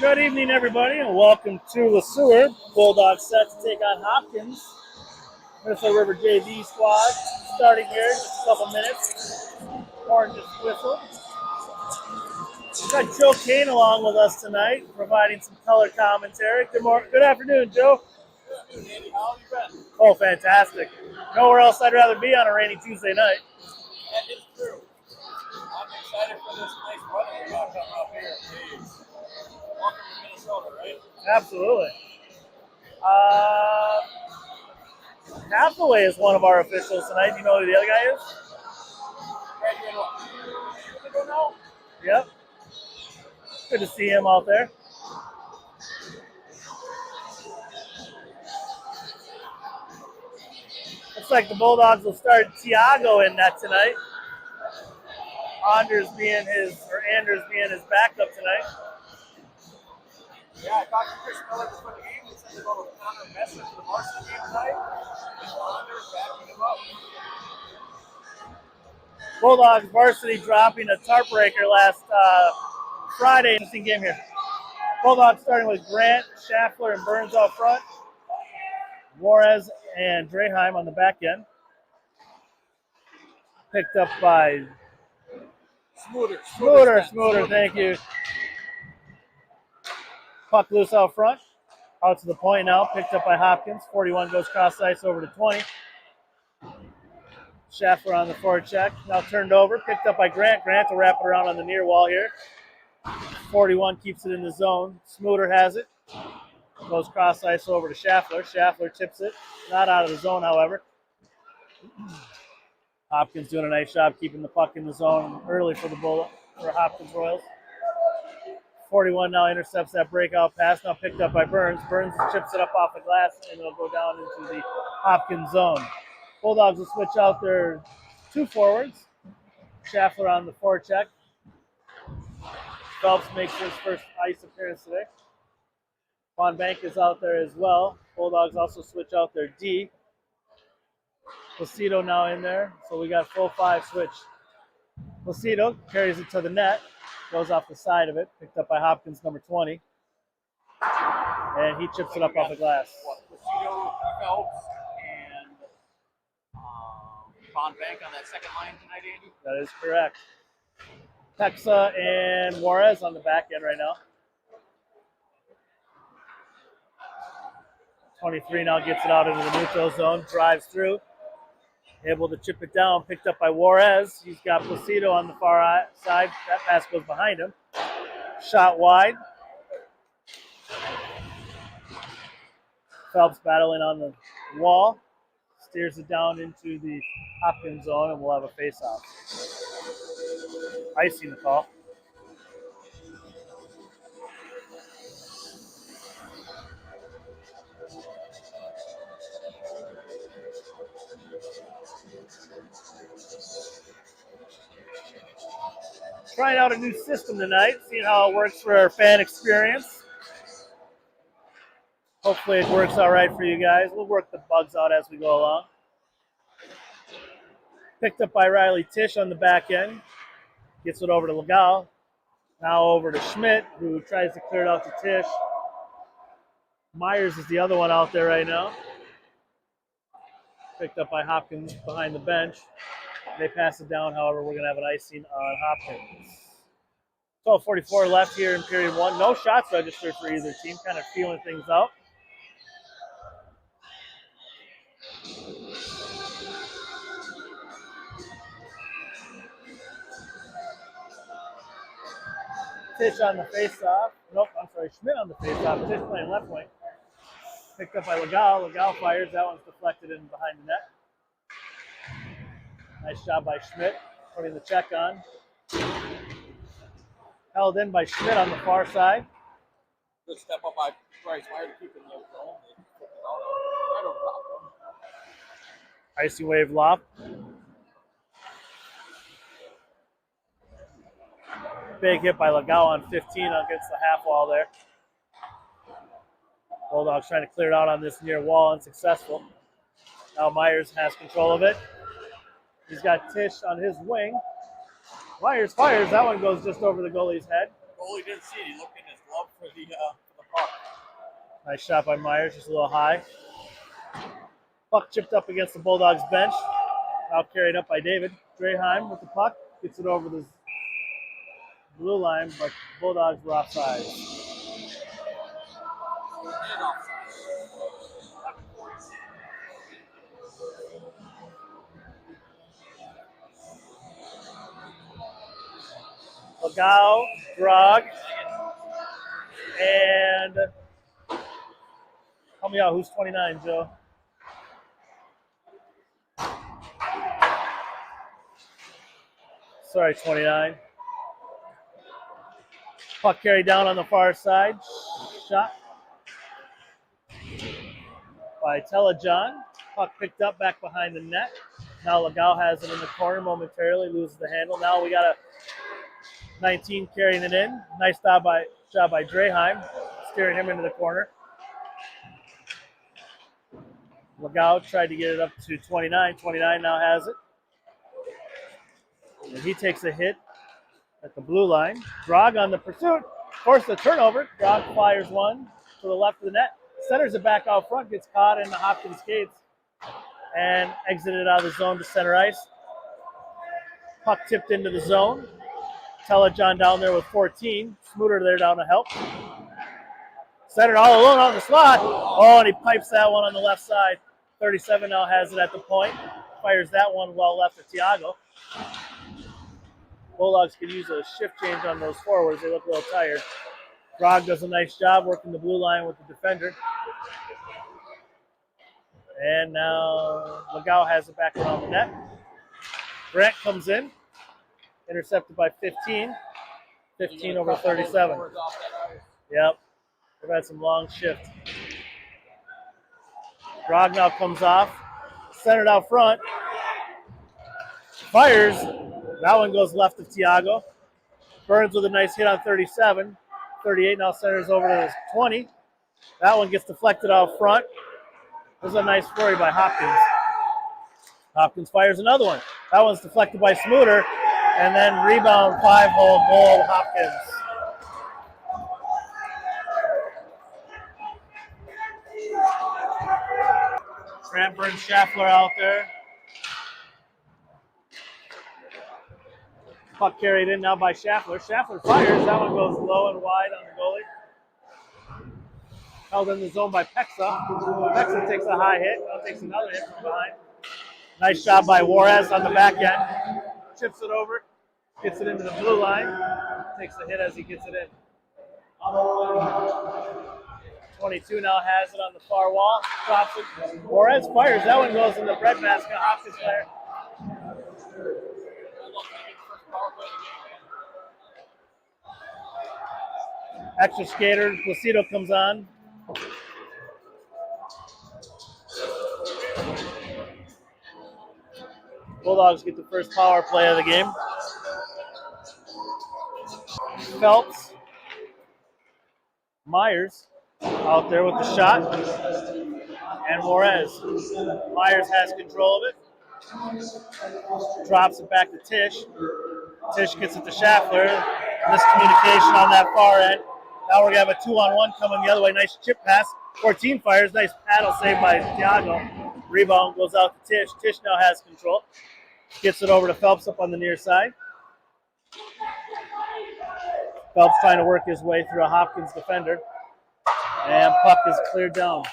Good evening, everybody, and welcome to the sewer. Bulldogs set to take on Hopkins. Minnesota River JV squad starting here in just a couple minutes. Horn just whistled. We've got Joe Kane along with us tonight, providing some color commentary. Good afternoon, Joe. Good afternoon, Andy. How have you been? Oh, fantastic. Nowhere else I'd rather be on a rainy Tuesday night. That is true. I'm excited for this nice weather we got coming up here. Jeez. Welcome to Minnesota, right? Absolutely. Hathaway is one of our officials tonight. Do you know who the other guy is? Graduated what? Now? Yep. Good to see him out there. Looks like the Bulldogs will start Tiago in net tonight. Anders being his backup tonight. Yeah, I talked to Chris Miller before the game. He said they're going to Connor Messer for the varsity game tonight. And Anders backing him up. Bulldogs varsity dropping a tarp breaker last Friday. Interesting game here. Bulldogs starting with Grant, Schaffler, and Burns out front. Juarez and Draheim on the back end. Picked up by Smoother, thank you. Puck loose out front. Out to the point now. Picked up by Hopkins. 41 goes cross ice over to 20. Schaffler on the forward check. Now turned over. Picked up by Grant. Grant will wrap it around on the near wall here. 41 keeps it in the zone. Smoother has it. Goes cross ice over to Schaffler. Schaffler tips it. Not out of the zone, however. Hopkins doing a nice job keeping the puck in the zone early for Hopkins Royals. 41 now intercepts that breakout pass. Now picked up by Burns. Burns chips it up off the glass and it'll go down into the Hopkins zone. Bulldogs will switch out their two forwards. Schaffler on the forecheck. Phelps makes his first ice appearance today. Von Bank is out there as well. Bulldogs also switch out their D. Placido now in there, so we got full five switch. Placido carries it to the net, goes off the side of it, picked up by Hopkins, number 20. And he chips it up off the glass. Placido, Phelps, and Von Bank on that second line tonight, Andy? That is correct. Pexa and Juarez on the back end right now. 23 now gets it out into the neutral zone, drives through. Able to chip it down, picked up by Juarez. He's got Placido on the far side. That pass goes behind him. Shot wide. Phelps battling on the wall. Steers it down into the Hopkins zone, and we'll have a face-off. Icing the call. Trying out a new system tonight, seeing how it works for our fan experience. Hopefully it works all right for you guys. We'll work the bugs out as we go along. Picked up by Riley Tisch on the back end. Gets it over to Legal. Now over to Schmidt, who tries to clear it out to Tisch. Myers is the other one out there right now. Picked up by Hopkins behind the bench. They pass it down, however, we're going to have an icing on Hopkins. 12:44 left here in period one. No shots registered for either team, kind of feeling things out. Tisch on the face-off. Nope, I'm sorry, Schmidt on the face-off. Tisch playing left wing. Picked up by Legal. Legal fires. That one's deflected in behind the net. Nice job by Schmidt, putting the check on. Held in by Schmidt on the far side. Good step up by Bryce Meyer to keep it in the zone. Right over top of him. Icy wave loft. Big hit by Legal on 15 against the half wall there. Bulldogs trying to clear it out on this near wall, unsuccessful. Now Myers has control of it. He's got Tisch on his wing. Myers fires. That one goes just over the goalie's head. Goalie didn't see it. He looked in his glove for the puck. Nice shot by Myers, just a little high. Puck chipped up against the Bulldogs bench. Now carried up by David. Draheim with the puck. Gets it over the blue line, but the Bulldogs were offside. And offside. Lagau, Drog, and help me out. Who's 29, Joe? Sorry, 29. Puck carried down on the far side. Shot by Telejohn. Puck picked up back behind the net. Now Lagau has it in the corner momentarily, loses the handle. Now we got a 19 carrying it in. Nice job by Draheim, steering him into the corner. Lagau tried to get it up to 29. 29 now has it. And he takes a hit at the blue line. Drog on the pursuit. Forced the turnover. Drog fires one to the left of the net. Centers it back out front. Gets caught in the Hopkins skates. And exited out of the zone to center ice. Puck tipped into the zone. Telejohn down there with 14. Smuter there down to help. Centered all alone on the slot. Oh, and he pipes that one on the left side. 37 now has it at the point. Fires that one well left to Tiago. Bulldogs could use a shift change on those forwards. They look a little tired. Drog does a nice job working the blue line with the defender. And now Lagau has it back around the net. Grant comes in. Intercepted by 15. 15 over 37. Yep. They've had some long shift. Drog now comes off. Centered out front. Fires. That one goes left of Tiago. Burns with a nice hit on 37. 38 now centers over to 20. That one gets deflected out front. There's a nice flurry by Hopkins. Hopkins fires another one. That one's deflected by Smuter. And then rebound, 5-hole goal, Hopkins. Grant Burns Schaffler out there. Puck carried in now by Schaffler. Schaffler fires. That one goes low and wide on the goalie. Held in the zone by Pexa. Pexa takes a high hit. Now takes another hit from behind. Nice job by Juarez on the back end. Chips it over. Gets it into the blue line. Takes the hit as he gets it in. 22 now has it on the far wall. Drops it. Juarez fires. That one goes in the breadbasket. Hopkins player. Extra skater. Placido comes on. Bulldogs get the first power play of the game. Phelps. Myers out there with the shot. And Juarez. Myers has control of it. Drops it back to Tish. Tish gets it to Schaffler. Miscommunication on that far end. Now we're going to have a 2-on-1 coming the other way. Nice chip pass. 14 fires. Nice paddle saved by Tiago. Rebound goes out to Tish. Tish now has control. Gets it over to Phelps up on the near side. Phelps trying to work his way through a Hopkins defender. And puck is cleared down.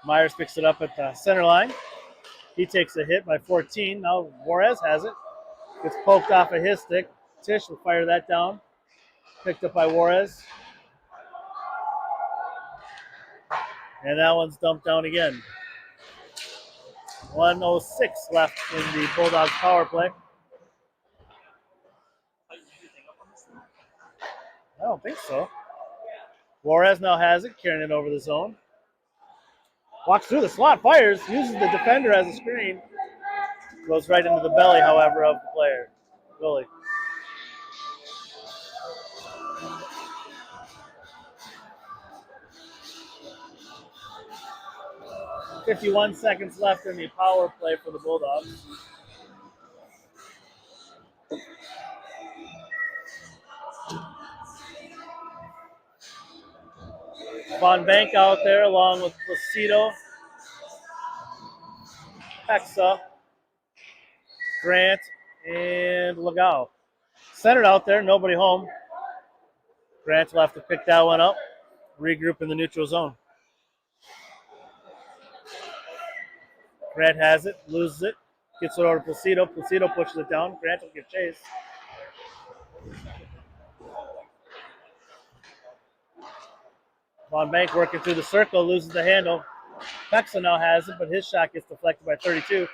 Myers picks it up at the center line. He takes a hit by 14. Now Juarez has it. Gets poked off of his stick. Tish will fire that down. Picked up by Juarez. And that one's dumped down again. 1:06 left in the Bulldogs power play. I don't think so. Juarez now has it, carrying it over the zone. Walks through the slot, fires, uses the defender as a screen. Goes right into the belly, however, of the player. Goalie. .51 seconds left in the power play for the Bulldogs. Von Bank out there along with Placido, Hexa, Grant, and Legal. Centered out there, nobody home. Grant will have to pick that one up, regroup in the neutral zone. Grant has it, loses it, gets it over to Placido. Placido pushes it down. Grant will get chased. Von Bank working through the circle, loses the handle. Hexa now has it, but his shot gets deflected by 32.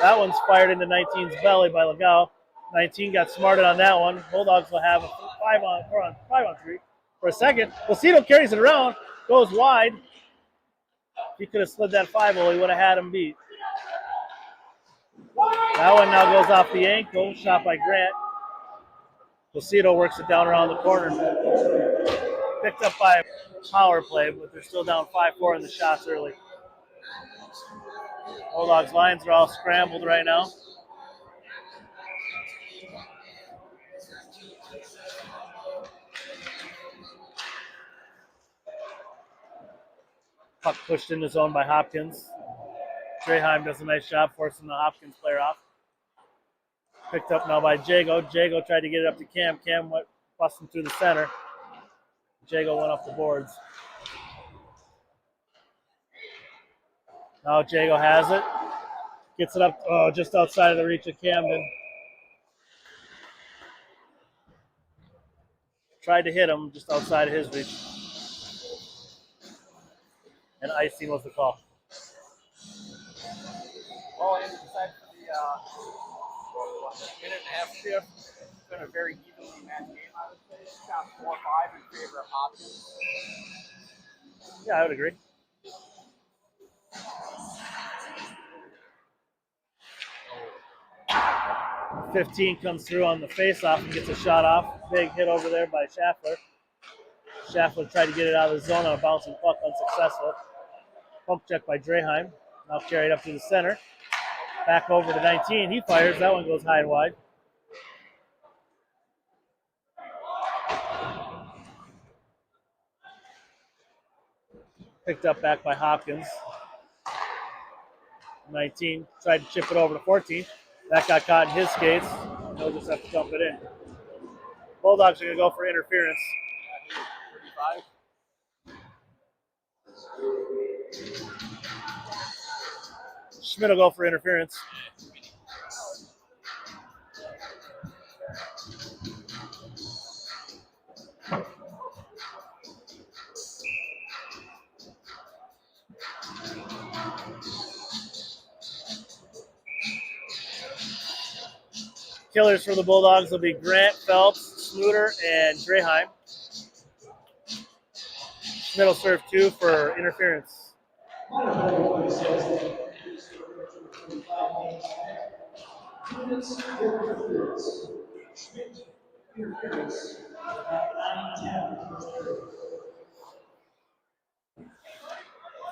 That one's fired into 19's belly by Legal. 19 got smarted on that one. Bulldogs will have a 5-on-3 for a second. Placido carries it around, goes wide. If he could have slid that 5-0, he would have had him beat. That one now goes off the ankle, shot by Grant. Placido works it down around the corner. Picked up by a power play, but they're still down 5-4 in the shots early. Bulldogs lines are all scrambled right now. Puck pushed in the zone by Hopkins. Draheim does a nice job forcing the Hopkins player off. Picked up now by Jago. Jago tried to get it up to Cam. Cam went busting through the center. Jago went off the boards. Now Jago has it. Gets it up just outside of the reach of Camden. Tried to hit him just outside of his reach. And icing was the call. Well, and besides the minute and a half shift, it's been a very evenly matched game, I would say. Shot 4-5 in favor of Hopkins. Yeah, I would agree. .15 comes through on the face-off and gets a shot off. Big hit over there by Schaffler. Schaffler tried to get it out of the zone on a bouncing puck, unsuccessful. Pump check by Draheim. Now carried up to the center. Back over to 19. He fires. That one goes high and wide. Picked up back by Hopkins. 19 tried to chip it over to 14. That got caught in his skates. He'll just have to dump it in. Bulldogs are going to go for interference. 35. Schmidt will go for interference. Killers for the Bulldogs will be Grant, Phelps, Smuter, and Draheim. Schmidt will serve 2 for interference.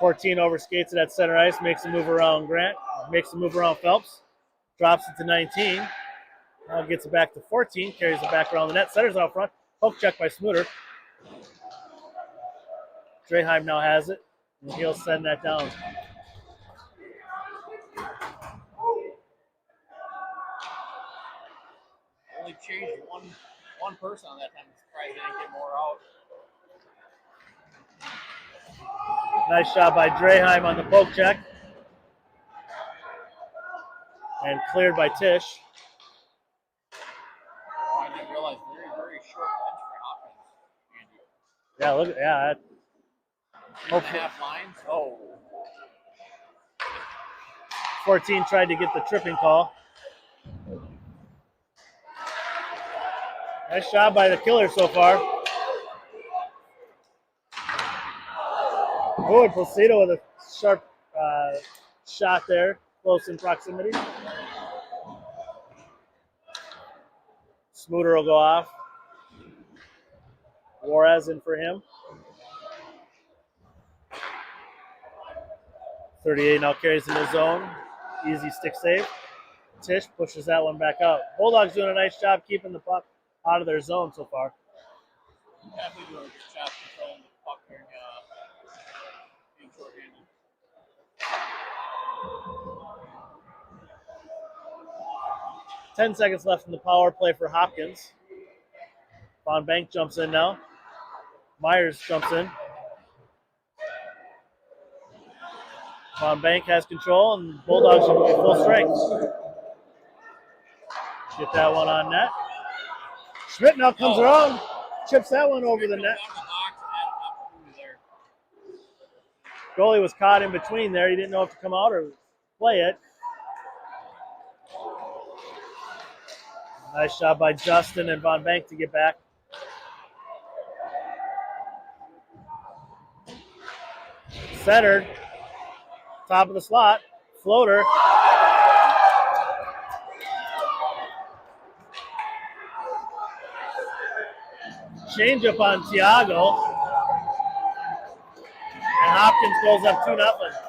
.14 overskates it at center ice, makes a move around Grant, makes a move around Phelps, drops it to 19. Now gets it back to 14, carries it back around the net, centers out front, poke check by Smuter. Draheim now has it, and he'll send that down. Only changed one person on that time. I'm surprised they didn't get more out. Nice shot by Draheim on the poke check. And cleared by Tisch. Oh, I didn't realize very, very short bench for Hopkins, Andy. Yeah, look at that. 3.5 lines. Oh. 14 tried to get the tripping call. Nice job by the killer so far. Oh, and Placido with a sharp shot there, close in proximity. Smuter will go off. Juarez in for him. 38 now carries in the zone. Easy stick save. Tisch pushes that one back out. Bulldogs doing a nice job keeping the puck out of their zone so far. Definitely doing a good job controlling the puck during 10 seconds left in the power play for Hopkins. Von Bank jumps in now. Myers jumps in. Von Bank has control, and Bulldogs should be full strength. Get that one on net. Schmidt now comes around, chips that one over the net. Goalie was caught in between there. He didn't know if to come out or play it. Nice shot by Justin and Von Bank to get back. Centered. Top of the slot. Floater. Change up on Thiago. And Hopkins goes up 2-0.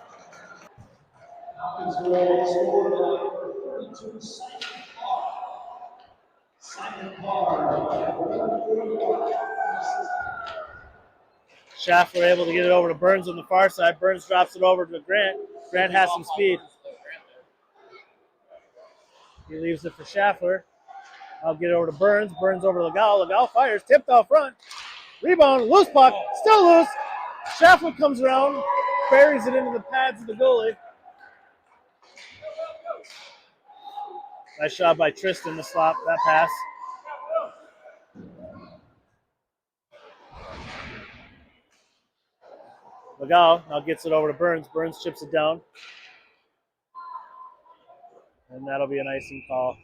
Schaffler able to get it over to Burns on the far side. Burns drops it over to Grant. Grant has some speed. He leaves it for Schaffler. I'll get it over to Burns. Burns over to Legal. Legal fires. Tipped out front. Rebound. Loose puck. Still loose. Schaffler comes around. Buries it into the pads of the goalie. Nice shot by Tristan to stop that pass. Legal now gets it over to Burns. Burns chips it down. And that'll be an icing call.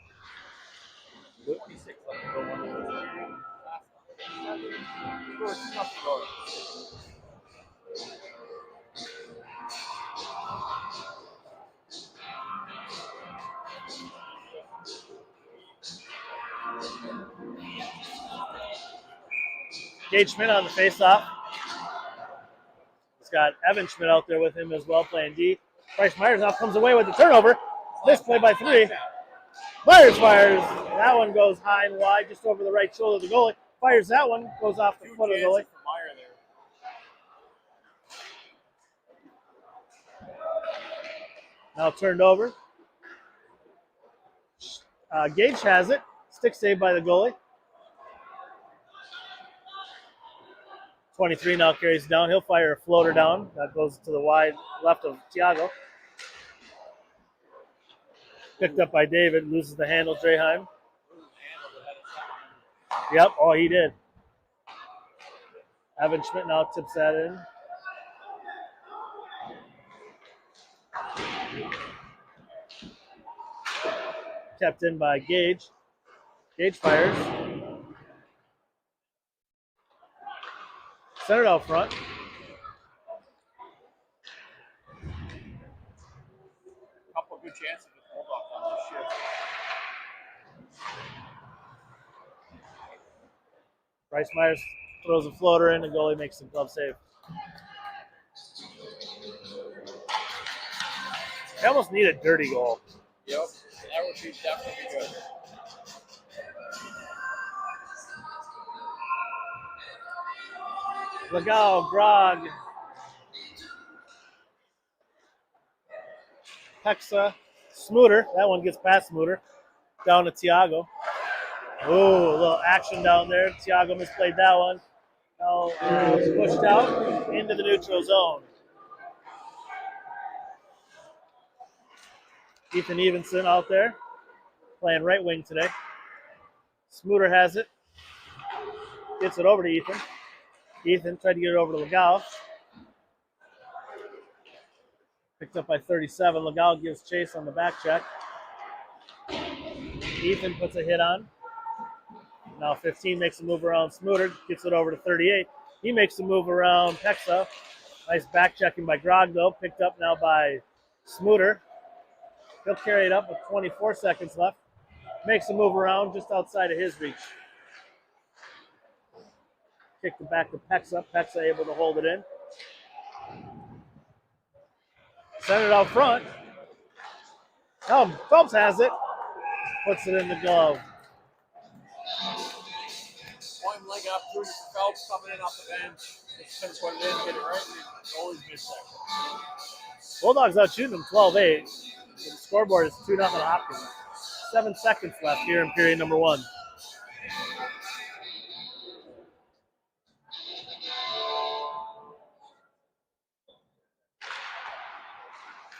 Gage Schmidt on the faceoff. He's got Evan Schmidt out there with him as well, playing D. Bryce Myers now comes away with the turnover. Misplay by 3. Myers fires. That one goes high and wide, just over the right shoulder of the goalie. Fires that one, goes off the foot of the goalie. Now turned over. Gage has it. Stick saved by the goalie. 23 now carries down. He'll fire a floater down. That goes to the wide left of Thiago. Picked up by David. Loses the handle, Draheim. Yep. Oh, he did. Evan Schmidt now tips that in. Kept in by Gage. Gage fires. Centered out front. Couple of good chances with Bulldogs on this shift. Bryce Myers throws a floater in. The goalie makes the glove save. They almost need a dirty goal. Yep, that would be definitely good. Legal, Grog, Hexa, Smooter. That one gets past Smooter. Down to Thiago. Ooh, a little action down there. Thiago misplayed that one. Now pushed out into the neutral zone. Ethan Evenson out there playing right wing today. Smooter has it. Gets it over to Ethan. Ethan tried to get it over to Legal. Picked up by 37. Legal gives chase on the back check. Ethan puts a hit on. Now 15 makes a move around Smooter. Gets it over to 38. He makes a move around Pexa. Nice back checking by Grog, though. Picked up now by Smooter. He'll carry it up with 24 seconds left. Makes a move around just outside of his reach. Kicked it back to Pexa. Pexa able to hold it in. Send it out front. Phelps has it. Puts it in the glove. Point leg opportunity for Phelps coming in off the bench. Just couldn't put it in, get it right. Always mid-second. Bulldogs out shooting them 12-8. The scoreboard is 2-0 Hopkins. 7 seconds left here in period number 1.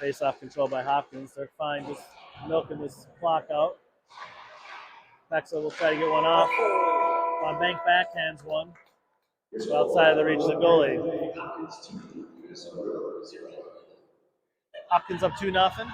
Face-off control by Hopkins. They're fine just milking this clock out. Pexa will try to get one off. On bank backhands one. So outside of the reach of the goalie. Hopkins up 2-0.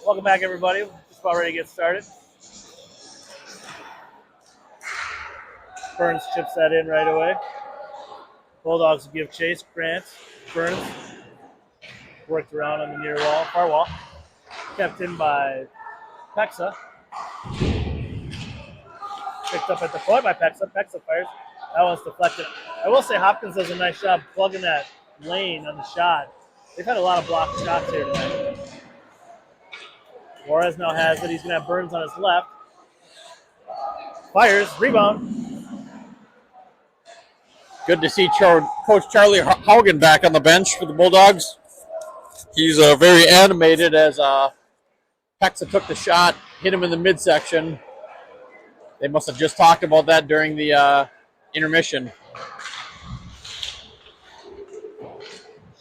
Welcome back, everybody. Just about ready to get started. Burns chips that in right away. Bulldogs give chase. Grant. Burns worked around on the near wall, far wall. Kept in by Pexa. Picked up at the point by Pexa. Pexa fires. That one's deflected. I will say Hopkins does a nice job plugging that lane on the shot. They've had a lot of blocked shots here tonight. Juarez now has it. He's going to have Burns on his left. Fires. Rebound. Good to see Coach Charlie Haugen back on the bench for the Bulldogs. He's very animated as Pexa took the shot, hit him in the midsection. They must have just talked about that during the intermission.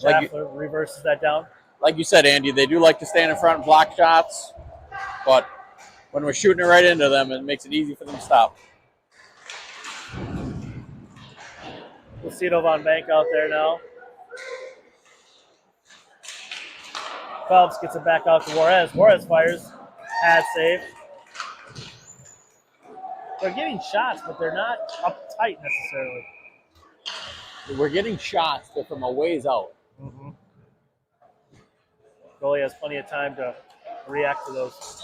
Schaffler reverses that down. Like you said, Andy, they do like to stand in front and block shots, but when we're shooting it right into them, it makes it easy for them to stop. Lucido Von Bank out there now. Phelps gets it back out to Juarez. Juarez fires. Pad save. They're getting shots, but they're not uptight necessarily. We're getting shots, but from a ways out. Mm-hmm. Goalie has plenty of time to react to those.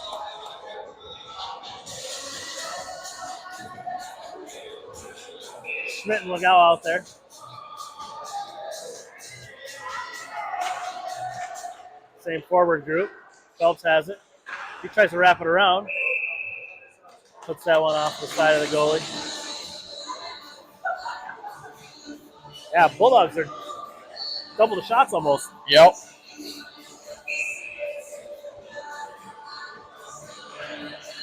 Schmidt and Legao out there. Same forward group. Phelps has it. He tries to wrap it around. Puts that one off the side of the goalie. Yeah, Bulldogs are double the shots almost. Yep.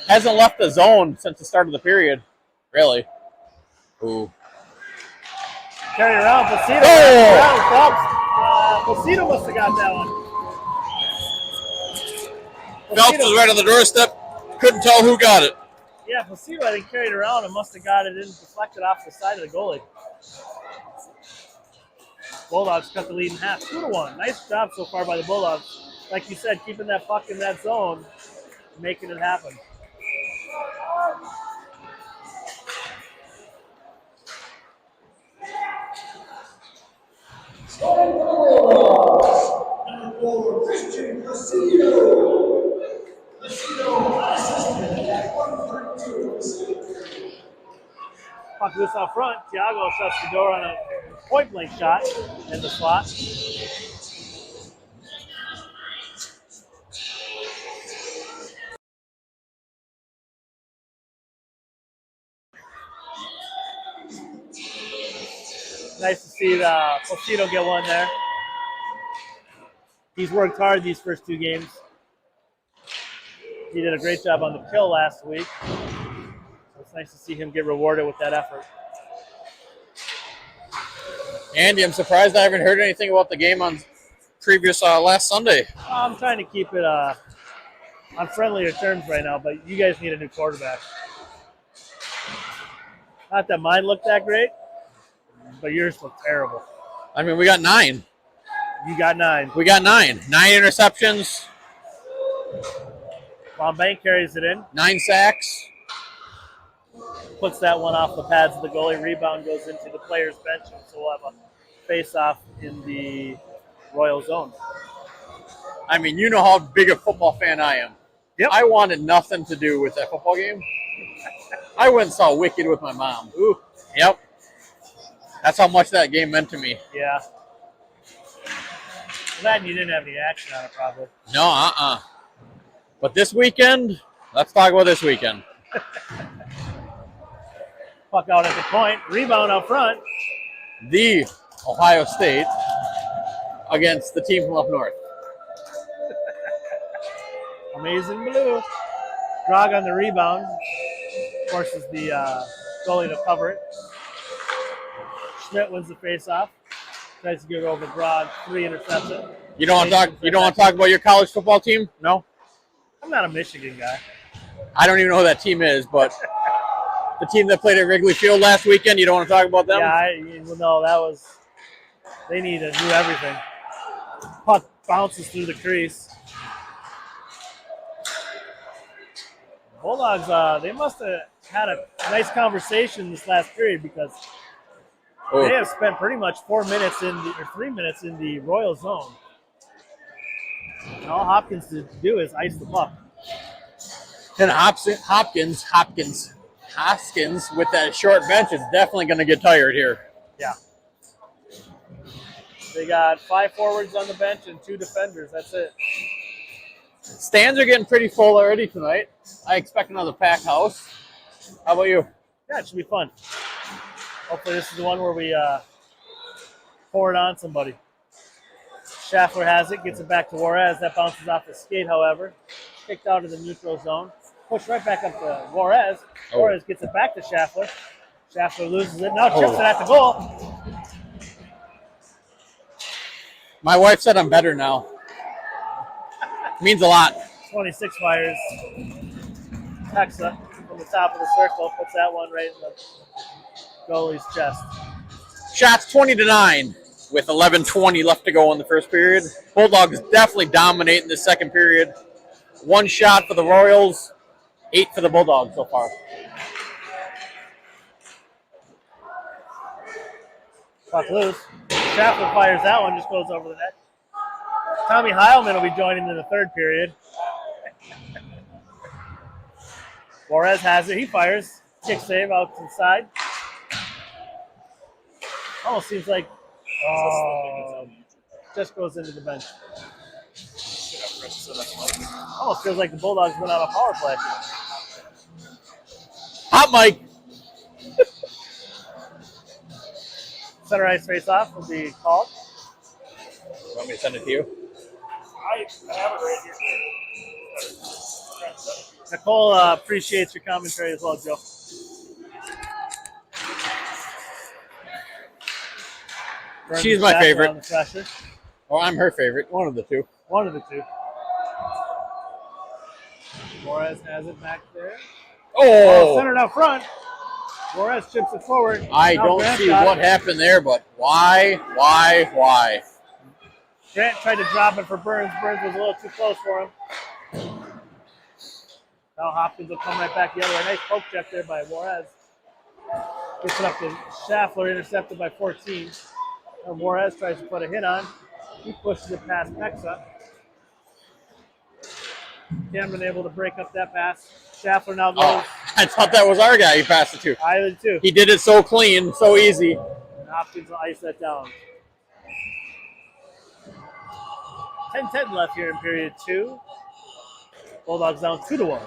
Hasn't left the zone since the start of the period, really. Ooh. Carry around, Placido. Oh! Placido must have got that one. Phelps was right on the doorstep. Couldn't tell who got it. Yeah, Placido, I think, carried around and must have got it in, deflected off the side of the goalie. Bulldogs cut the lead in half, 2-1. Nice job so far by the Bulldogs. Like you said, keeping that puck in that zone, making it happen. Christian Placido. Placido assisted at 1:32. Puck loose out front. Thiago shuts the door on a point blank shot in the slot. Nice to see the Placido get one there. He's worked hard these first 2 games. He did a great job on the kill last week. So it's nice to see him get rewarded with that effort. Andy, I'm surprised I haven't heard anything about the game on previous last Sunday. I'm trying to keep it on friendlier terms right now, but you guys need a new quarterback. Not that mine looked that great, but yours looked terrible. I mean, we got 9. You got 9. We got 9. 9 interceptions. Von Bank carries it in. 9 sacks. Puts that one off the pads of the goalie. Rebound goes into the player's bench, and so we'll have a face-off in the Royal zone. I mean, you know how big a football fan I am. Yep. I wanted nothing to do with that football game. I went and saw Wicked with my mom. Ooh. Yep. That's how much that game meant to me. Yeah. Glad you didn't have any action on it, probably. No, But this weekend, let's talk about this weekend. Puck out at the point. Rebound up front. The Ohio State against the team from up north. Amazing blue. Drog on the rebound. Forces the goalie to cover it. Schmidt wins the face-off. Tries to get it over Drog. 3 interceptions. You don't want to talk. You don't want to talk about your college football team? No. I'm not a Michigan guy. I don't even know who that team is, but the team that played at Wrigley Field last weekend. You don't want to talk about them? Yeah, no, that was. They need to do everything. Puck bounces through the crease. Bulldogs, they must have had a nice conversation this last period because they have spent pretty much 4 minutes or 3 minutes in the Royal zone. And all Hopkins to do is ice the puck. And Hopkins with that short bench is definitely going to get tired here. Yeah. They got 5 forwards on the bench and 2 defenders. That's it. Stands are getting pretty full already tonight. I expect another packed house. How about you? Yeah, it should be fun. Hopefully this is the one where we pour it on somebody. Schaffler has it, gets it back to Juarez. That bounces off the skate, however. Kicked out of the neutral zone. Pushed right back up to Juarez. Juarez gets it back to Schaffler. Schaffler loses it. Now chips it at the goal. My wife said I'm better now. Means a lot. 26 fires. Hexa from the top of the circle. Puts that one right in the goalie's chest. Shots 20-9 with 11:20 left to go in the first period. Bulldogs definitely dominating the second period. 1 shot for the Royals, 8 for the Bulldogs so far. Puck loose. Schaffler fires that one, just goes over the net. Tommy Heilman will be joining in the third period. Juarez has it. He fires. Kick save out to the side. Almost seems like just goes into the bench. Almost feels like the Bulldogs went on a power play. Hot mic. Center ice face-off will be called. Want me to send it to you? I have it right here. Nicole appreciates your commentary as well, Joe. Burns She's is my back favorite. around the pressure. Or I'm her favorite. One of the two. One of the two. Juarez has it back there. Oh! Centered out front. Juarez chips it forward. I Now don't Grant see got what it. happened there, but why? Grant tried to drop it for Burns. Burns was a little too close for him. Now Hopkins will come right back the other way. Nice poke check there by Juarez. Gets it up to Schaffler, intercepted by 14. Now Juarez tries to put a hit on. He pushes it past Pexa. Cameron able to break up that pass. Schaffler now goes. I thought that was our guy he passed it to. I did too. He did it so clean, so easy. And Hopkins will ice that down. 10-10 left here in period 2. Bulldogs down 2-1.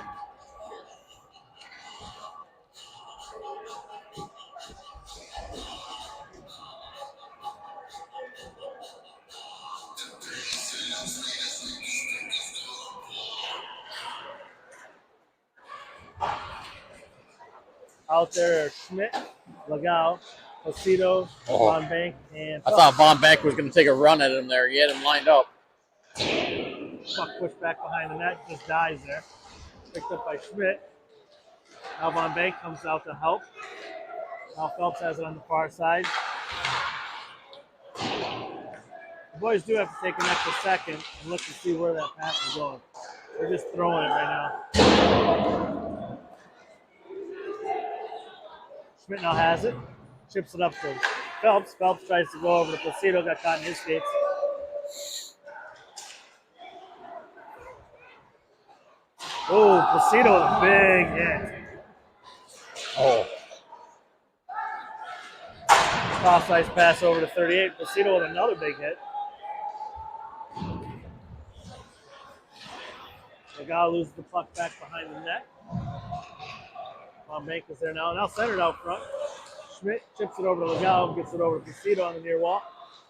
Out there are Schmidt, Legal, Placido, Von Bank, and I thought Von Bank was going to take a run at him there. He had him lined up. Puck pushed back behind the net, just dies there. Picked up by Schmidt. Now Von Bank comes out to help. Now Phelps has it on the far side. The boys do have to take an extra second and look to see where that pass is going. They're just throwing it right now. Schmidt now has it. Chips it up to Phelps. Phelps tries to go over to Placido. Got caught in his skates. Oh, Placido with a big hit. Oh. Cross ice pass over to 38. Placido with another big hit. Legal loses the puck back behind the net. Von Bank is there now. Now centered out front. Schmidt chips it over to Legal, gets it over to Placido on the near wall.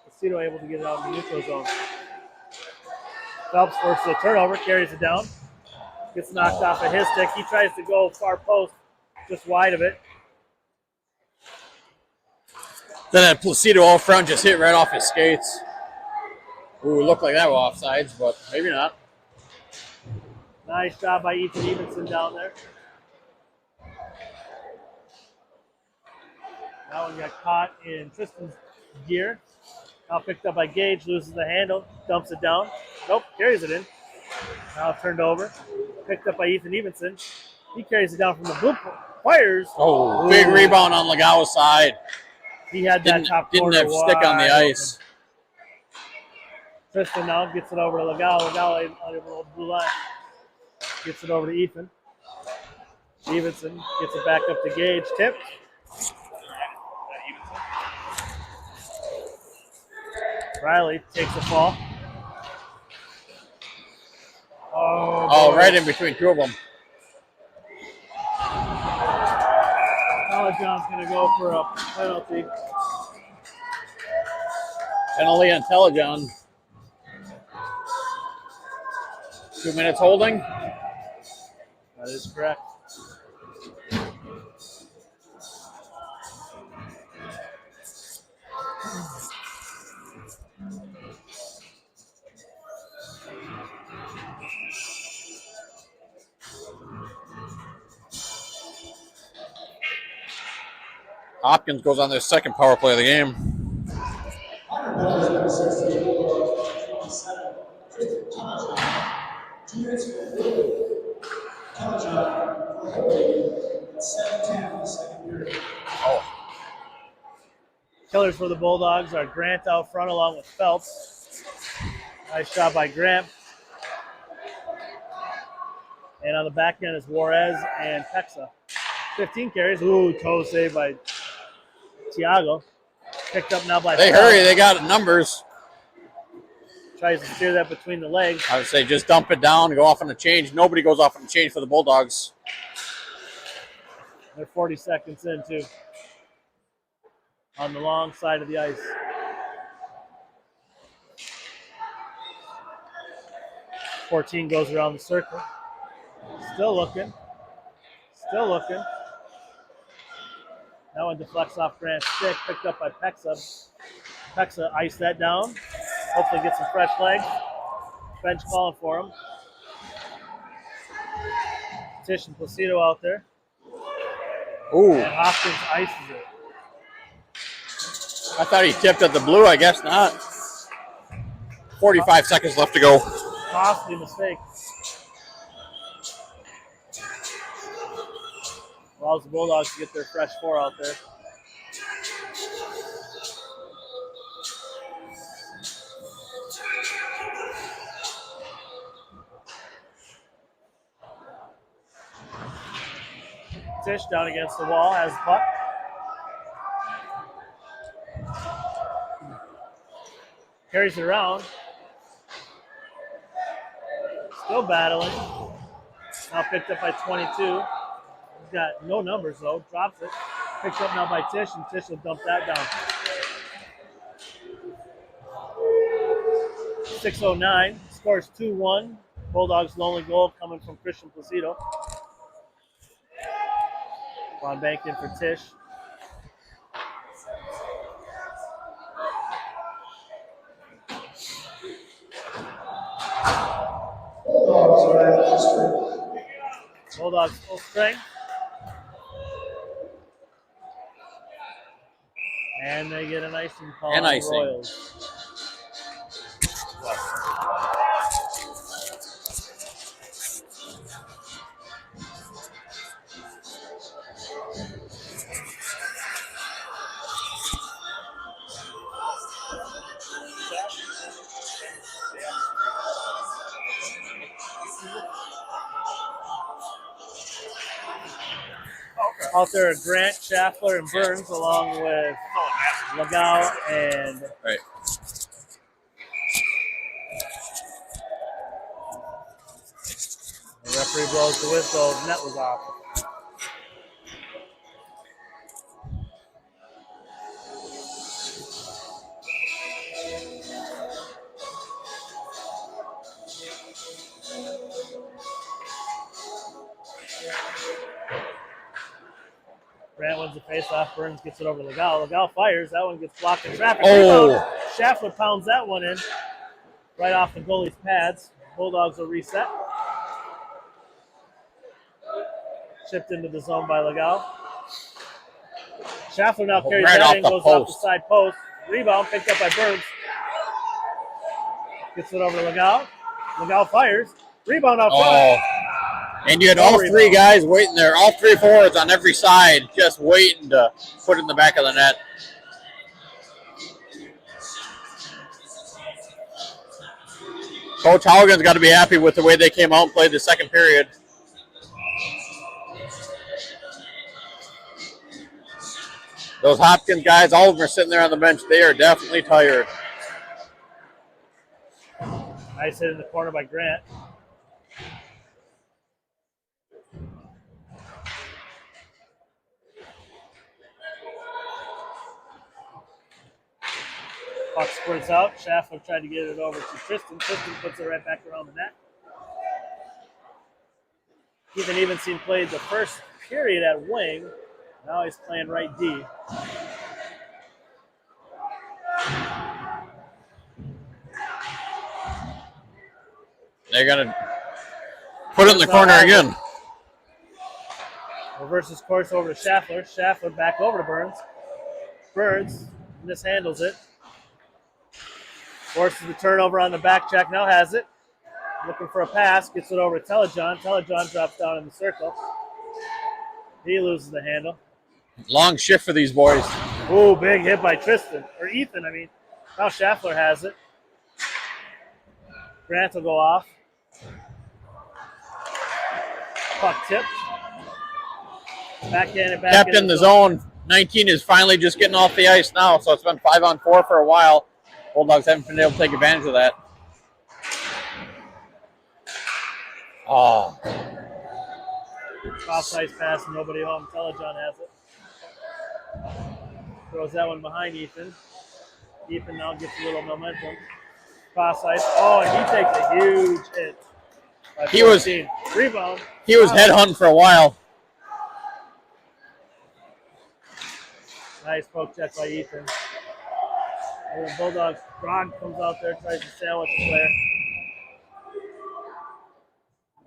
Placido able to get it out in the neutral zone. Phelps forces a turnover, carries it down. Gets knocked off of his stick. He tries to go far post, just wide of it. Then that Placido all front just hit right off his skates. Ooh, looked like that was offsides, but maybe not. Nice job by Ethan Evenson down there. That one got caught in Tristan's gear. Now picked up by Gage, loses the handle, dumps it down. Nope, carries it in. Now turned over. Picked up by Ethan Evenson. He carries it down from the blue fires. Oh, big rebound on Legal's side. He had that top corner. Didn't have stick on the ice. Open. Tristan now gets it over to Legal. Legal on the blue line. Gets it over to Ethan. Evenson gets it back up to Gage. Tip. Riley takes the fall. Oh, right in between two of them. John's going to go for a penalty. Penalty on Telejohn. 2 minutes holding. That is correct. Hopkins goes on their second power play of the game. Killers for the Bulldogs are Grant out front along with Phelps. Nice job by Grant. And on the back end is Juarez and Pexa. 15 carries. Ooh, toe save by Tiago. Picked up now by They Phelps. hurry, they got numbers. Tries to steer that between the legs. I would say just dump it down, go off on a change. Nobody goes off on a change for the Bulldogs. They're 40 seconds in, too. On the long side of the ice. .14 goes around the circle. Still looking. Still looking. That one deflects off Grant's stick, picked up by Pexa. Pexa iced that down. Hopefully get some fresh legs. Bench calling for him. Tish and Placido out there. Ooh. And Hopkins ices it. I thought he tipped at the blue. I guess not. 45 seconds left to go. Costly mistake. Allows the Bulldogs to get their fresh four out there. Tish down against the wall, has the puck. Carries it around. Still battling. Now picked up by 22. He's got no numbers though. Drops it. Picked up now by Tish, and Tish will dump that down. 6:09. Scores 2-1. Bulldogs' lonely goal coming from Christian Placido. Juan banked in for Tish. Bulldogs are at full strength. Bulldogs full strength. And they get an icing call And on icing. Royals. Out there are Grant, Schaffler, and Burns, along with Legao and Right. the referee blows the whistle. Net was off. Grant wins the faceoff. Burns gets it over to Legao. Legao fires. That one gets blocked in traffic. Oh. Rebound. Schaffler pounds that one in right off the goalie's pads. Bulldogs will reset. Chipped into the zone by Legao. Schaffler now carries Right that off in, the goes off the post. side post. Rebound picked up by Burns. Gets it over to Legao. Legao fires. Rebound out front. Oh. And you had all three guys waiting there, all three forwards on every side, just waiting to put it in the back of the net. Coach Hopkins got to be happy with the way they came out and played the second period. Those Hopkins guys, all of them are sitting there on the bench. They are definitely tired. Nice hit in the corner by Grant. Puck squirts out. Schaffler tried to get it over to Tristan. Tristan puts it right back around the net. Ethan Evenstein played the first period at wing. Now he's playing right D. They're going to put it in the corner again. Reverses course over to Schaffler. Schaffler back over to Burns. Burns mishandles it. Forces the turnover on the back check. Now has it. Looking for a pass. Gets it over to Telejohn. Telejohn drops down in the circle. He loses the handle. Long shift for these boys. Ooh, big hit by Tristan. Or Ethan, I mean. Now Schaffler has it. Grant will go off. Puck tipped. Backhand it back Kept in the zone. 19 is finally just getting off the ice now, so it's been 5-on-4 for a while. Bulldogs haven't been able to take advantage of that. Oh. Cross ice pass, nobody home. Telejohn has it. Throws that one behind Ethan. Ethan now gets a little momentum. Cross ice. Oh, and he takes a huge hit. He was rebound. He was headhunting for a while. Nice poke check by Ethan. And the Bulldogs, Grog comes out there, tries to sandwich the player.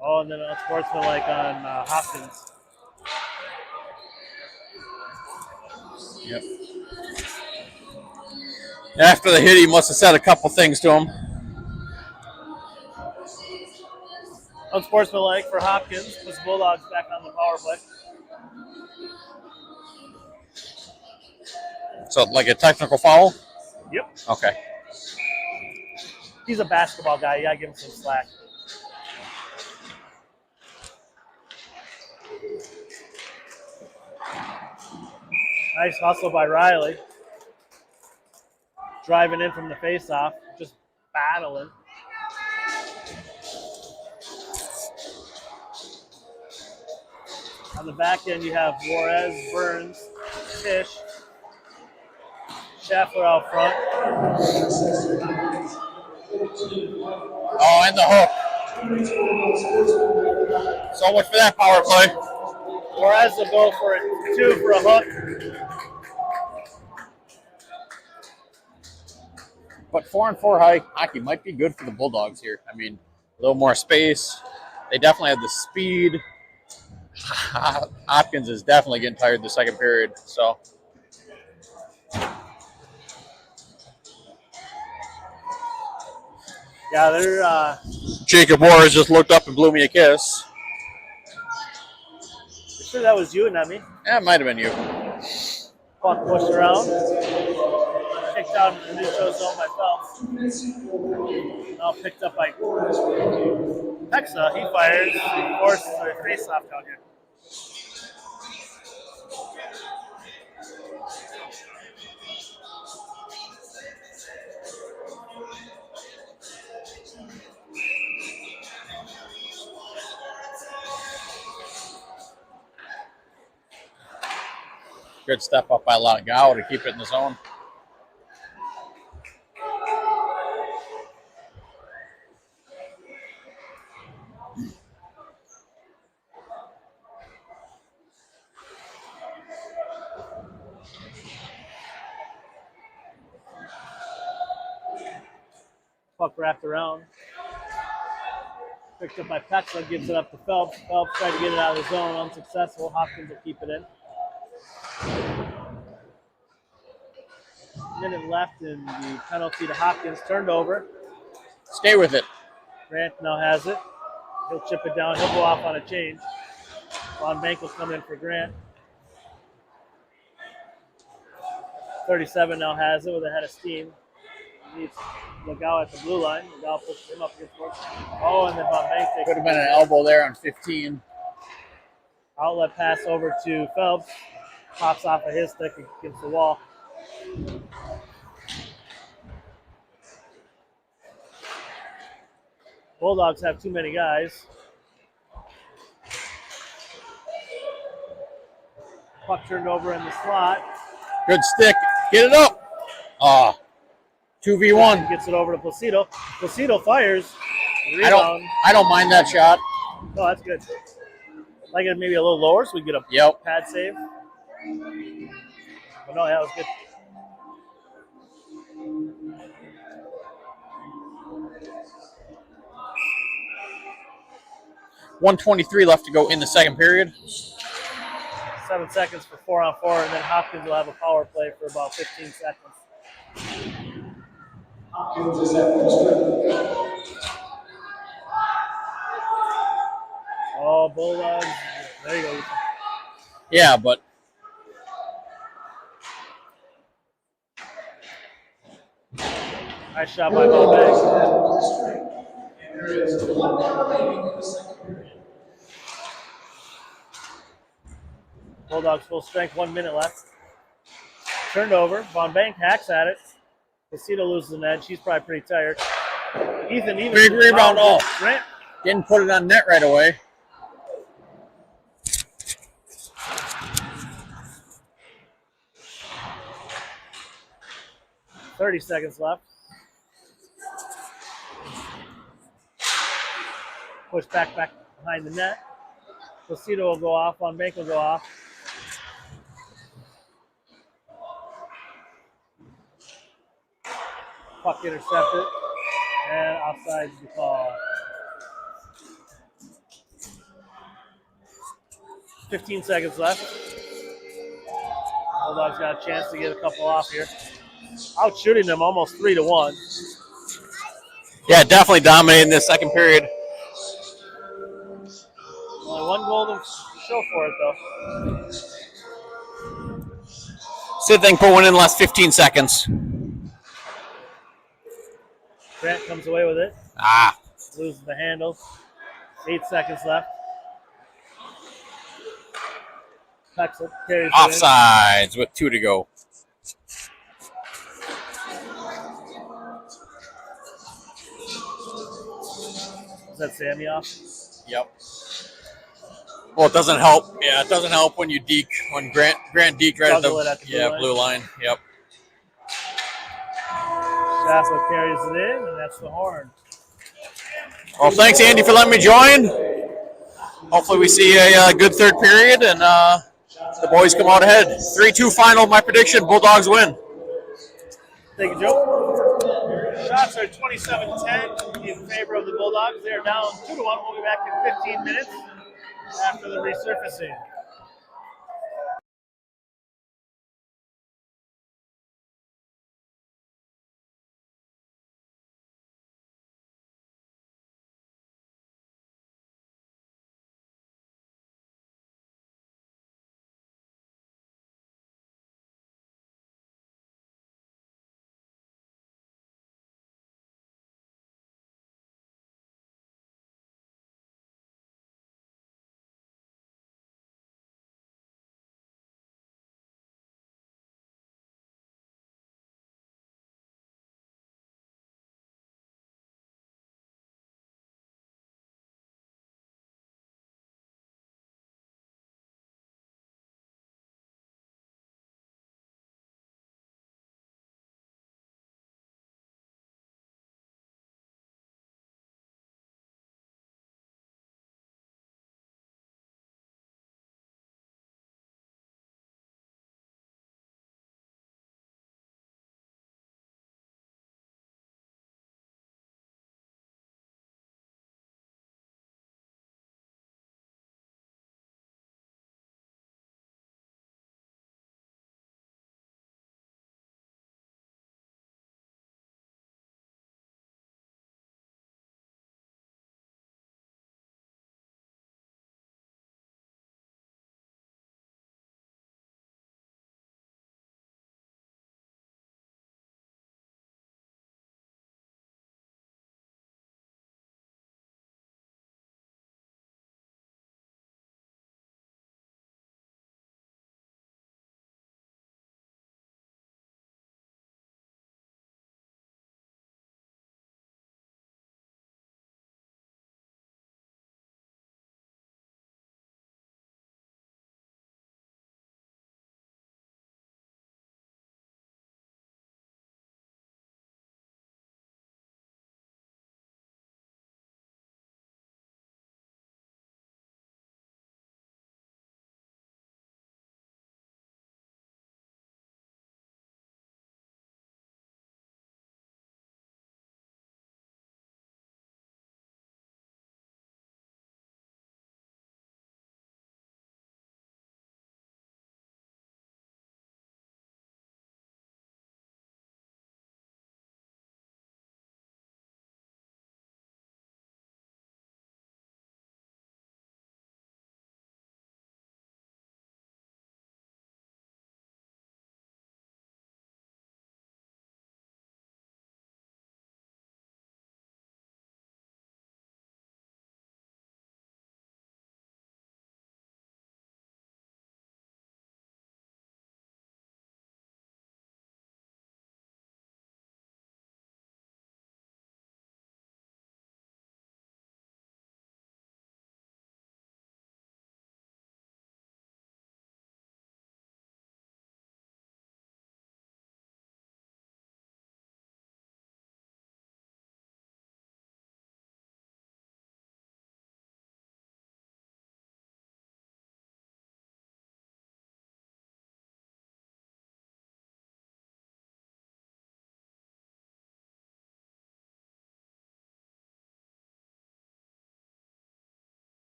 Oh, and then a sportsmanlike on Hopkins. Yep. After the hit, he must have said a couple things to him. Unsportsmanlike for Hopkins. Puts Bulldogs back on the power play. So, like a technical foul? Yep. Okay. He's a basketball guy. You got to give him some slack. Nice hustle by Riley. Driving in from the faceoff, just battling. On the back end, you have Juarez, Burns, Tish, Scheffler out front. Oh, and the hook. So much for that power play. Juarez will go for it, 2 for a hook. But 4-on-4 hockey might be good for the Bulldogs here. I mean, a little more space. They definitely have the speed. Hopkins is definitely getting tired the second period. So, Yeah, they're Jacob Juarez just looked up and blew me a kiss. sure that was you, not me. Yeah, it might have been you. Puck pushed around. Kicked out in the neutral zone by Phelps. Now picked up by Pexa. He fires. Forces a face-off down here. Good step up by Lagao to keep it in the zone. Puck wrapped around. Picked up by Pexa, gives it up to Phelps. Phelps tried to get it out of the zone, unsuccessful. Hopkins will keep it in. Minute left in the penalty to Hopkins. Turned over. Stay with it. Grant now has it. He'll chip it down. He'll go off on a change. Von Bank will come in for Grant. 37 now has it with a head of steam. Needs Lagao at the blue line. Lagao pushes him up against Morgan. Oh, and then Von Bank takes Could have been an elbow there on 15. Outlet pass over to Phelps. Pops off of his stick against the wall. Bulldogs have too many guys. Puck turned over in the slot. Good stick. Get it up. 2v1. Gets it over to Placido. Placido fires. Rebound. I don't mind that shot. Oh, that's good. Like it maybe a little lower so we get a Yep. pad save. But no, that was good. .123 left to go in the second period. 7 seconds for 4-on-4, and then Hopkins will have a power play for about 15 seconds. Hopkins is at first. Oh, Bulldogs. There you go. Yeah, but Nice shot by Bobek. There is 1 minute remaining in the second period. Bulldogs full strength, 1 minute left. Turned over. Von Bank hacks at it. Placido loses an edge. He's probably pretty tired. Ethan even. Big rebound. Oh, Grant. didn't put it on net right away. .30 seconds left. Push back behind the net. Placido will go off. Von Bank will go off. Puck intercepted. And offside's the call. 15 seconds left. Bulldogs got a chance to get a couple off here. Out shooting them almost 3-1. Yeah, definitely dominating this second period. Only 1 goal to show for it, though. Sid thing put one in the last 15 seconds. Grant comes away with it. Loses the handle. 8 seconds left. Pexa carries it in. Offsides with 2 to go. Is that Sammy off? Yep. Well, it doesn't help. Yeah, it doesn't help when you deke, when Grant deked right Juggle it at the blue line. blue line. Yep. Sasso carries it in, and that's the horn. Well, thanks, Andy, for letting me join. Hopefully we see a good third period, and the boys come out ahead. 3-2 final, my prediction, Bulldogs win. Thank you, Joe. Shots are 27-10 in favor of the Bulldogs. They are down 2-1. We'll be back in 15 minutes after the resurfacing.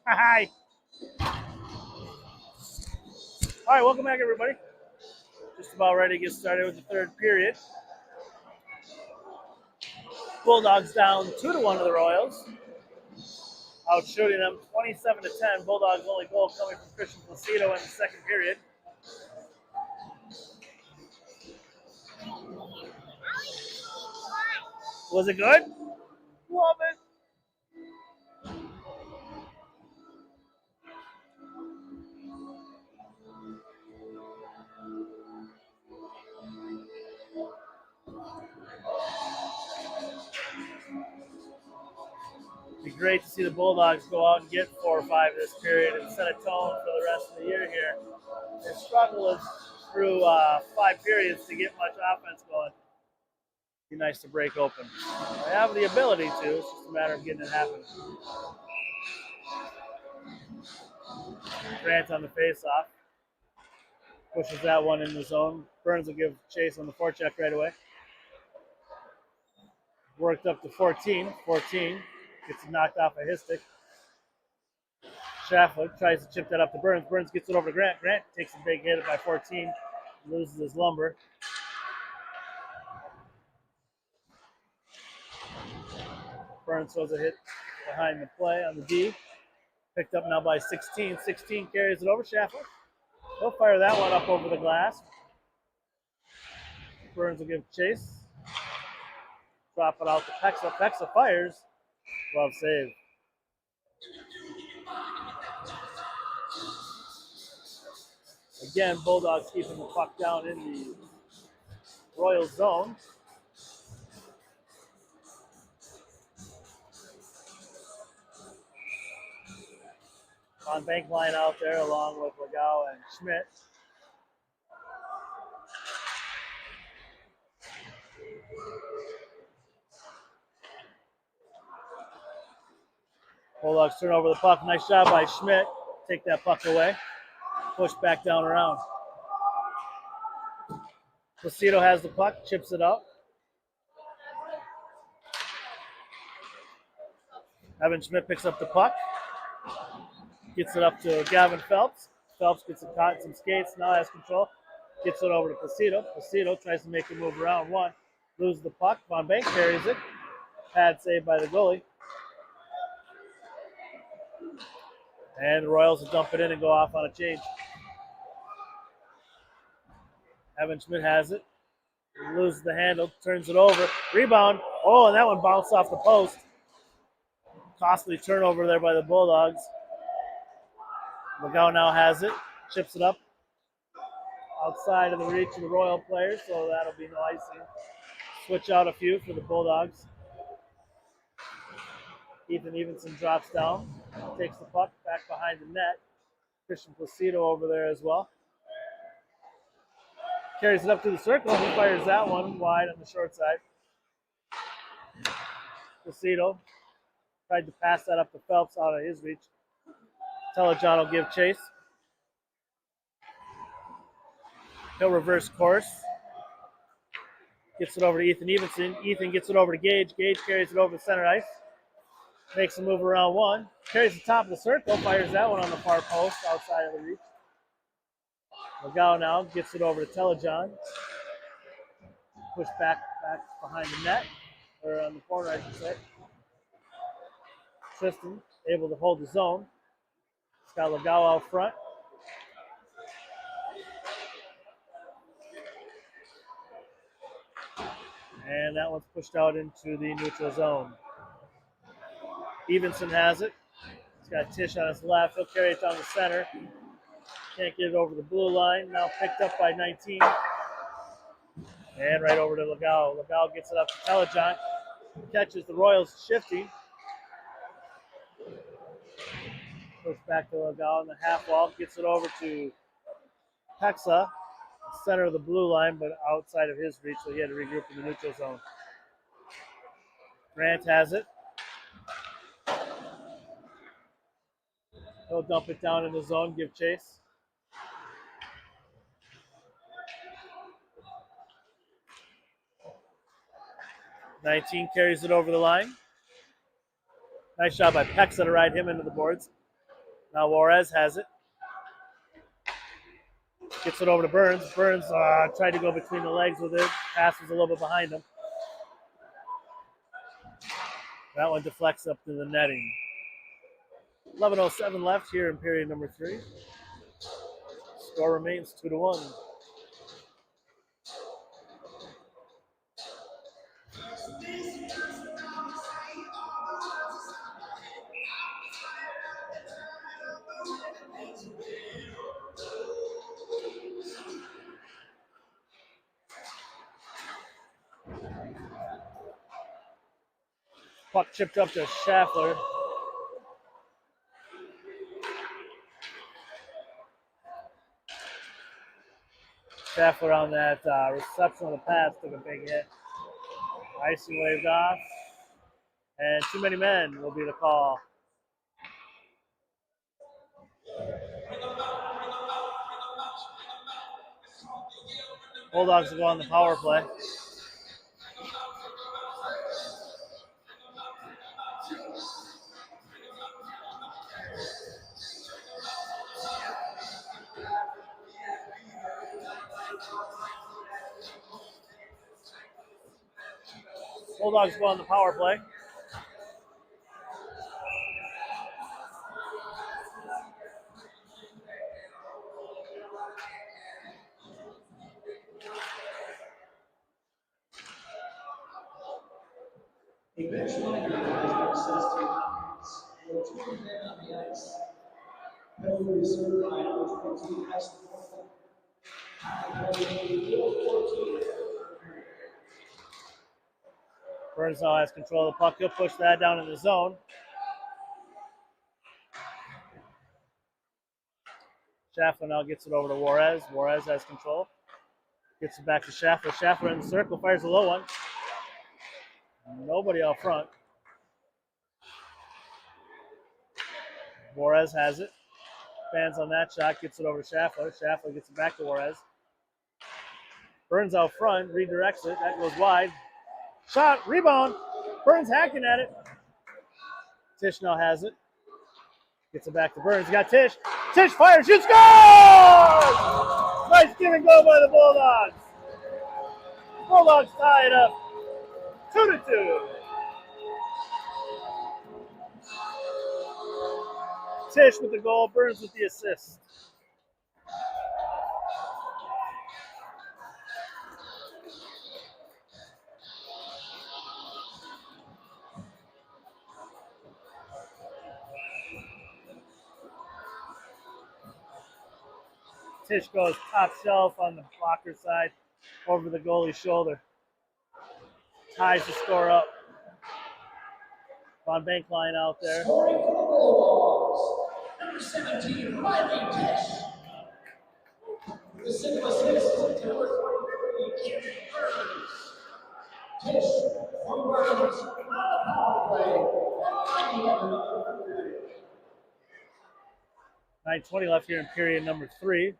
Hi. All right, welcome back, everybody. Just about ready to get started with the third period. Bulldogs down 2-1 to the Royals. Out shooting them 27-10. Bulldogs' only goal coming from Christian Placido in the second period. Was it good? Love it. It'd be great to see the Bulldogs go out and get 4 or 5 this period and set a tone for the rest of the year here. They struggled through 5 periods to get much offense going. Be nice to break open. They have the ability to. It's just a matter of getting it happening. Grant on the face-off. Pushes that one in the zone. Burns will give chase on the forecheck right away. Worked up to 14. 14 gets it knocked off of his stick. Shaffer tries to chip that up to Burns. Burns gets it over to Grant. Grant takes a big hit by 14. Loses his lumber. Burns throws a hit behind the play on the D. Picked up now by 16. 16 carries it over. Shaffer. He'll fire that one up over the glass. Burns will give chase. Drop it out to Pexa. Pexa fires. Glove save. Again, Bulldogs keeping the puck down in the Royal zone. On bank line out there along with Legao and Schmidt. Bulldogs turn over the puck. Nice job by Schmidt. Take that puck away. Push back down around. Placido has the puck. Chips it up. Evan Schmidt picks up the puck. Gets it up to Gavin Phelps. Phelps gets it caught in some skates. Now has control. Gets it over to Placido. Placido tries to make a move around one. Loses the puck. Von Bank carries it. Pad saved by the goalie. And the Royals will dump it in and go off on a change. Evan Schmidt has it. Loses the handle. Turns it over. Rebound. Oh, and that one bounced off the post. Costly turnover there by the Bulldogs. Legao now has it. Chips it up. Outside of the reach of the Royal players, so that'll be no icing. Switch out a few for the Bulldogs. Ethan Evenson drops down. Takes the puck back behind the net. Christian Placido over there as well. Carries it up to the circle. He fires that one wide on the short side. Placido tried to pass that up to Phelps out of his reach. Telejohn will give chase. He'll reverse course. Gets it over to Ethan Evenson. Ethan gets it over to Gage. Gage carries it over the center ice. Makes a move around one. Carries the top of the circle. Fires that one on the far post outside of the reach. Legao now gets it over to Telejohn. Push back behind the net. Or on the corner, I should say. Tristan able to hold the zone. He's got Legao out front. And that one's pushed out into the neutral zone. Evenson has it. He's got Tish on his left. He'll carry it down the center. Can't get it over the blue line. Now picked up by 19. And right over to Legao. Legao gets it up to Telejohn. Catches the Royals shifting. Push back to Legal in the half wall. Gets it over to Hexa, center of the blue line, but outside of his reach, so he had to regroup in the neutral zone. Grant has it. He'll dump it down in the zone, give chase. (19) carries it over the line. Nice job by Pexa to ride him into the boards. Now Juarez has it. Gets it over to Burns. Burns tried to go between the legs with it. Pass was a little bit behind him. That one deflects up to the netting. 11:07 left here in period number 3. Score remains 2-1. Puck chipped up to Schaffler. Schaffler on that reception of the pass took a big hit. Icing waved off. And too many men will be the call. Bulldogs will go on the power play. Bulldogs go on the power play. A bench monitor has access to Hopkins. There are 2 men on the ice. Penalty reserved by number 22 has the ball. Penalty 14. Burns now has control of the puck. He'll push that down in the zone. Schaffler now gets it over to Juarez. Juarez has control. Gets it back to Schaffler. Schaffler in the circle, fires a low one. Nobody out front. Juarez has it. Fans on that shot, gets it over to Schaffler. Schaffler gets it back to Juarez. Burns out front, redirects it. That goes wide. Shot, rebound. Burns hacking at it. Tisch now has it. Gets it back to Burns. Got Tisch. Tisch fires, shoots, scores! Nice give and go by the Bulldogs. Bulldogs tie it up 2-2. Tisch with the goal, Burns with the assist. Tisch goes top shelf on the blocker side over the goalie's shoulder. Ties the score up. Von Bankline out there. Scoring for the Bulldogs. Number 17, Riley Tisch. The single assist to number 43, Kim Burns. Tisch from Burns on the power play. 9:20 left here in period number 3.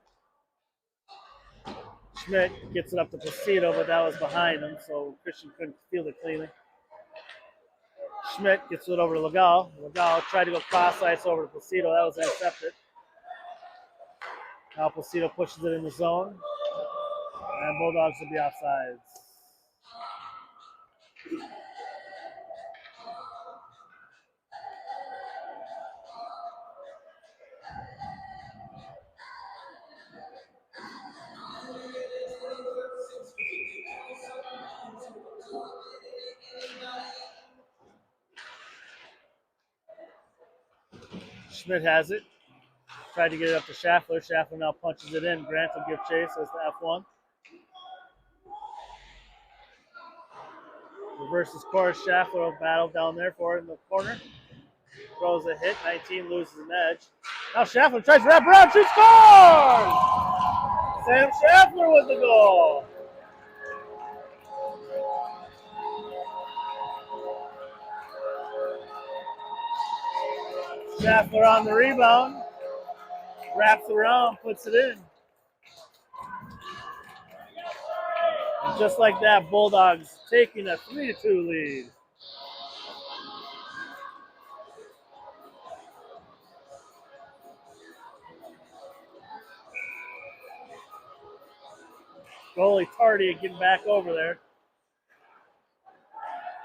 Schmidt gets it up to Placido, but that was behind him, so Christian couldn't field it cleanly. Schmidt gets it over to Legal. Legal tried to go cross ice over to Placido. That was intercepted. Now Placido pushes it in the zone, and Bulldogs will be offsides. Schmidt has it. Tried to get it up to Schaffler. Schaffler now punches it in. Grant will give chase as the F1. Reverses course. Schaffler will battle down there for it in the corner. throws a hit. 19 loses an edge. Now Schaffler tries to wrap around. She scores! Sam Schaffler with the goal. Schaffler on the rebound. Wraps around, puts it in. And just like that, Bulldogs taking a 3-2 lead. Goalie Tardy getting back over there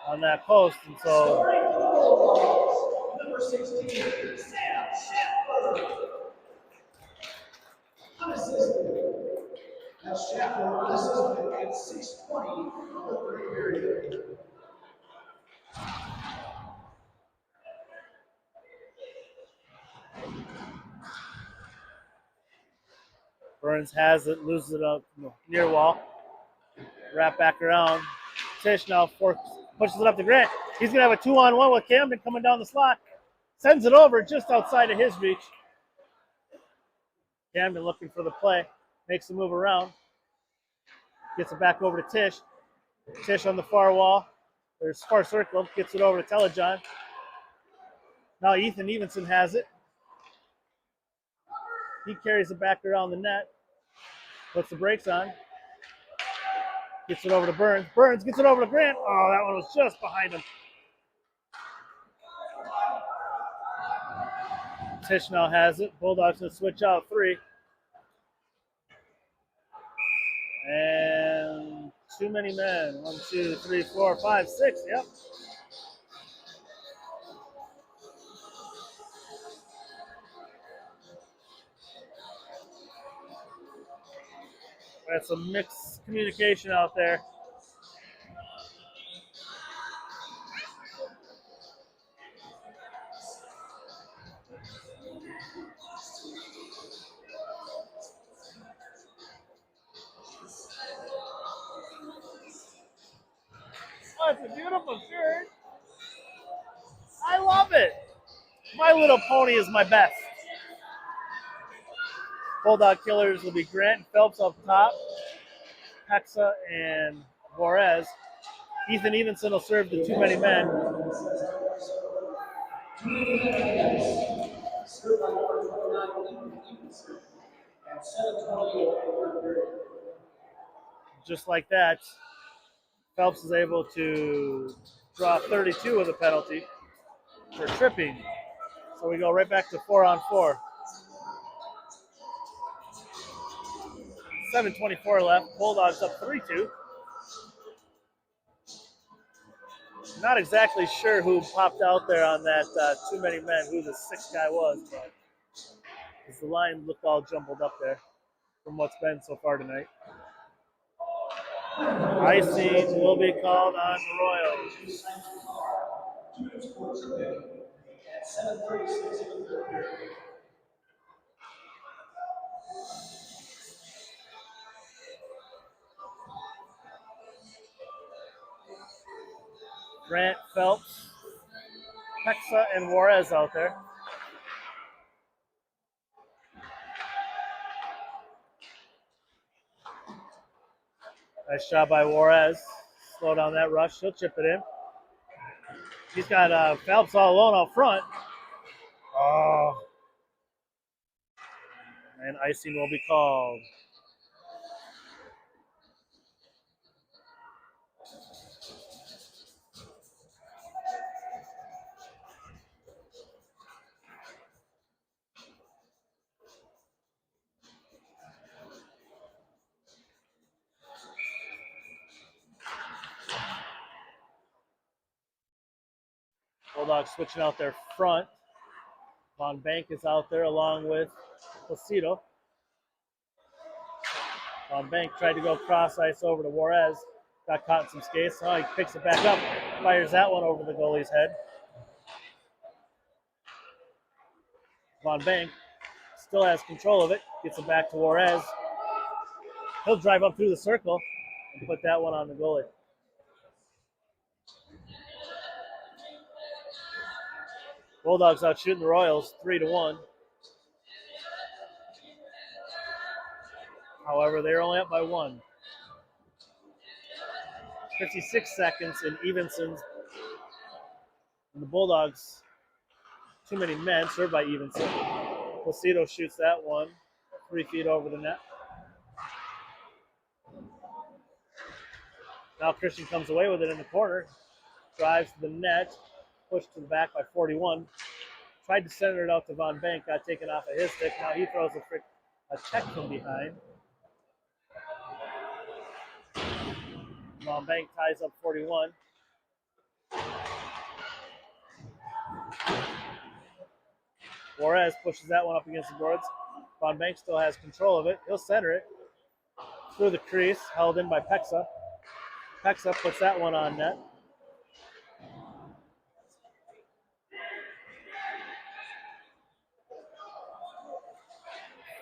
on that post, and so Number 16, Sam Schaffler. Unassisted. That's Schaffler unassisted at 6:20 of the third period. Burns has it, loses it up near wall. Wrap back around. Tisch now pushes it up to Grant. He's going to have a 2-on-1 with Camden coming down the slot. Sends it over just outside of his reach. Camden looking for the play. Makes the move around. Gets it back over to Tisch. Tisch on the far wall. There's far circle. Gets it over to Telejohn. Now Ethan Evenson has it. He carries it back around the net. Puts the brakes on. Gets it over to Burns. Burns gets it over to Grant. Oh, that one was just behind him. Tisch now has it. Bulldogs going to switch out 3. And too many men. 1, 2, 3, 4, 5, 6. Yep. That's some mixed communication out there. Oh, it's a beautiful shirt. I love it. My Little Pony is my best. Bulldog killers will be Grant and Phelps up top, Hexa and Juarez. Ethan Evenson will serve the too many men. Just like that, Phelps is able to draw 32 with a penalty for tripping. So we go right back to 4-on-4. 7:24 left. Bulldogs up 3-2. Not exactly sure who popped out there on that too many men, who the 6th guy was, but because the line looked all jumbled up there from what's been so far tonight. Icing will be called on the Royals. At 7:36 of the third period. Grant, Phelps, Hexa, and Juarez out there. Nice job by Juarez. Slow down that rush. He'll chip it in. He's got Phelps all alone out front. Oh. And icing will be called. Bulldogs switching out their front. Von Bank is out there along with Placido. Von Bank tried to go cross ice over to Juarez. Got caught in some skates. Oh, he picks it back up. Fires that one over the goalie's head. Von Bank still has control of it. Gets it back to Juarez. He'll drive up through the circle and put that one on the goalie. Bulldogs out shooting the Royals 3-1. However, they're only up by 1. 56 seconds in Evenson's. And the Bulldogs, too many men, served by Evenson. Placido shoots that one 3 feet over the net. Now Christian comes away with it in the corner. Drives to the net. Pushed to the back by 41. Tried to center it out to Von Bank. Got taken off of his stick. Now he throws a check from behind. Von Bank ties up 41. Juarez pushes that one up against the boards. Von Bank still has control of it. He'll center it through the crease, held in by Pexa. Pexa puts that one on net.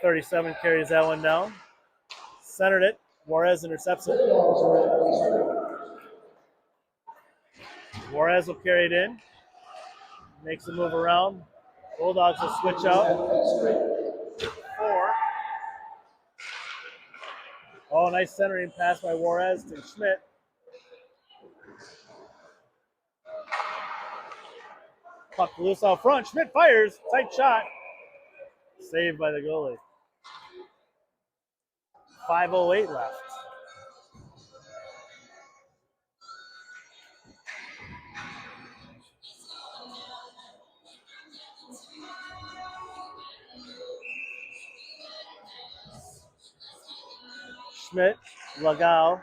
.37 carries that one down. Centered it. Juarez intercepts it. Juarez will carry it in. Makes a move around. Bulldogs will switch out. 4. Oh, nice centering pass by Juarez to Schmidt. Puck loose out front. Schmidt fires. Tight shot. Saved by the goalie. 5:08 left. Schmidt, Lagau,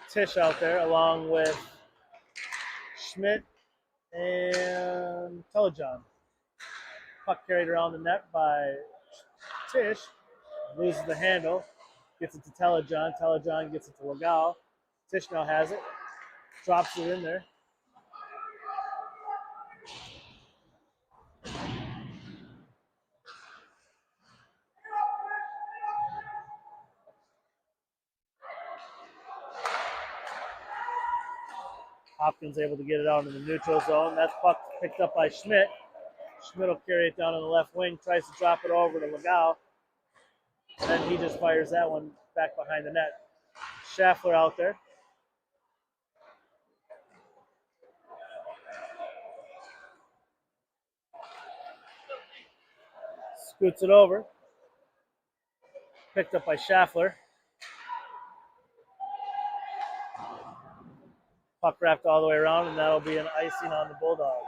Tisch out there along with Schmidt and Telejohn. Puck carried around the net by Tisch. Loses the handle. Gets it to Telejohn. Telejohn gets it to Lagau. Tisch now has it. Drops it in there. Hopkins able to get it out in the neutral zone. That's puck picked up by Schmidt. Schmidt will carry it down on the left wing. Tries to drop it over to Lagau. And then he just fires that one back behind the net. Schaffler out there. Scoots it over. Picked up by Schaffler. Puck wrapped all the way around, and that'll be an icing on the Bulldogs.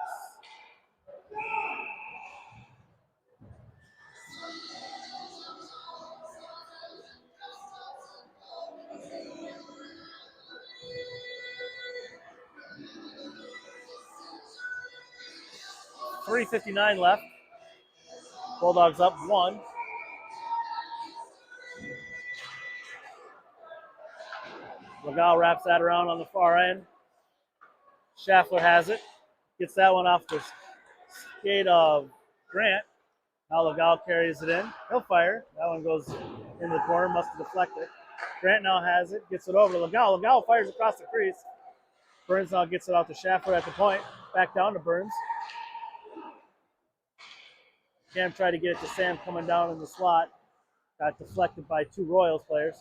.359 left. Bulldogs up 1. Lagau wraps that around on the far end. Schaffler has it. Gets that one off the skate of Grant. Now Lagau carries it in. He'll fire. That one goes in the corner. Must have deflected. Grant now has it. Gets it over to Lagau. Lagau fires across the crease. Burns now gets it out to Schaffler at the point. Back down to Burns. Cam tried to get it to Sam coming down in the slot. Got deflected by 2 Royals players.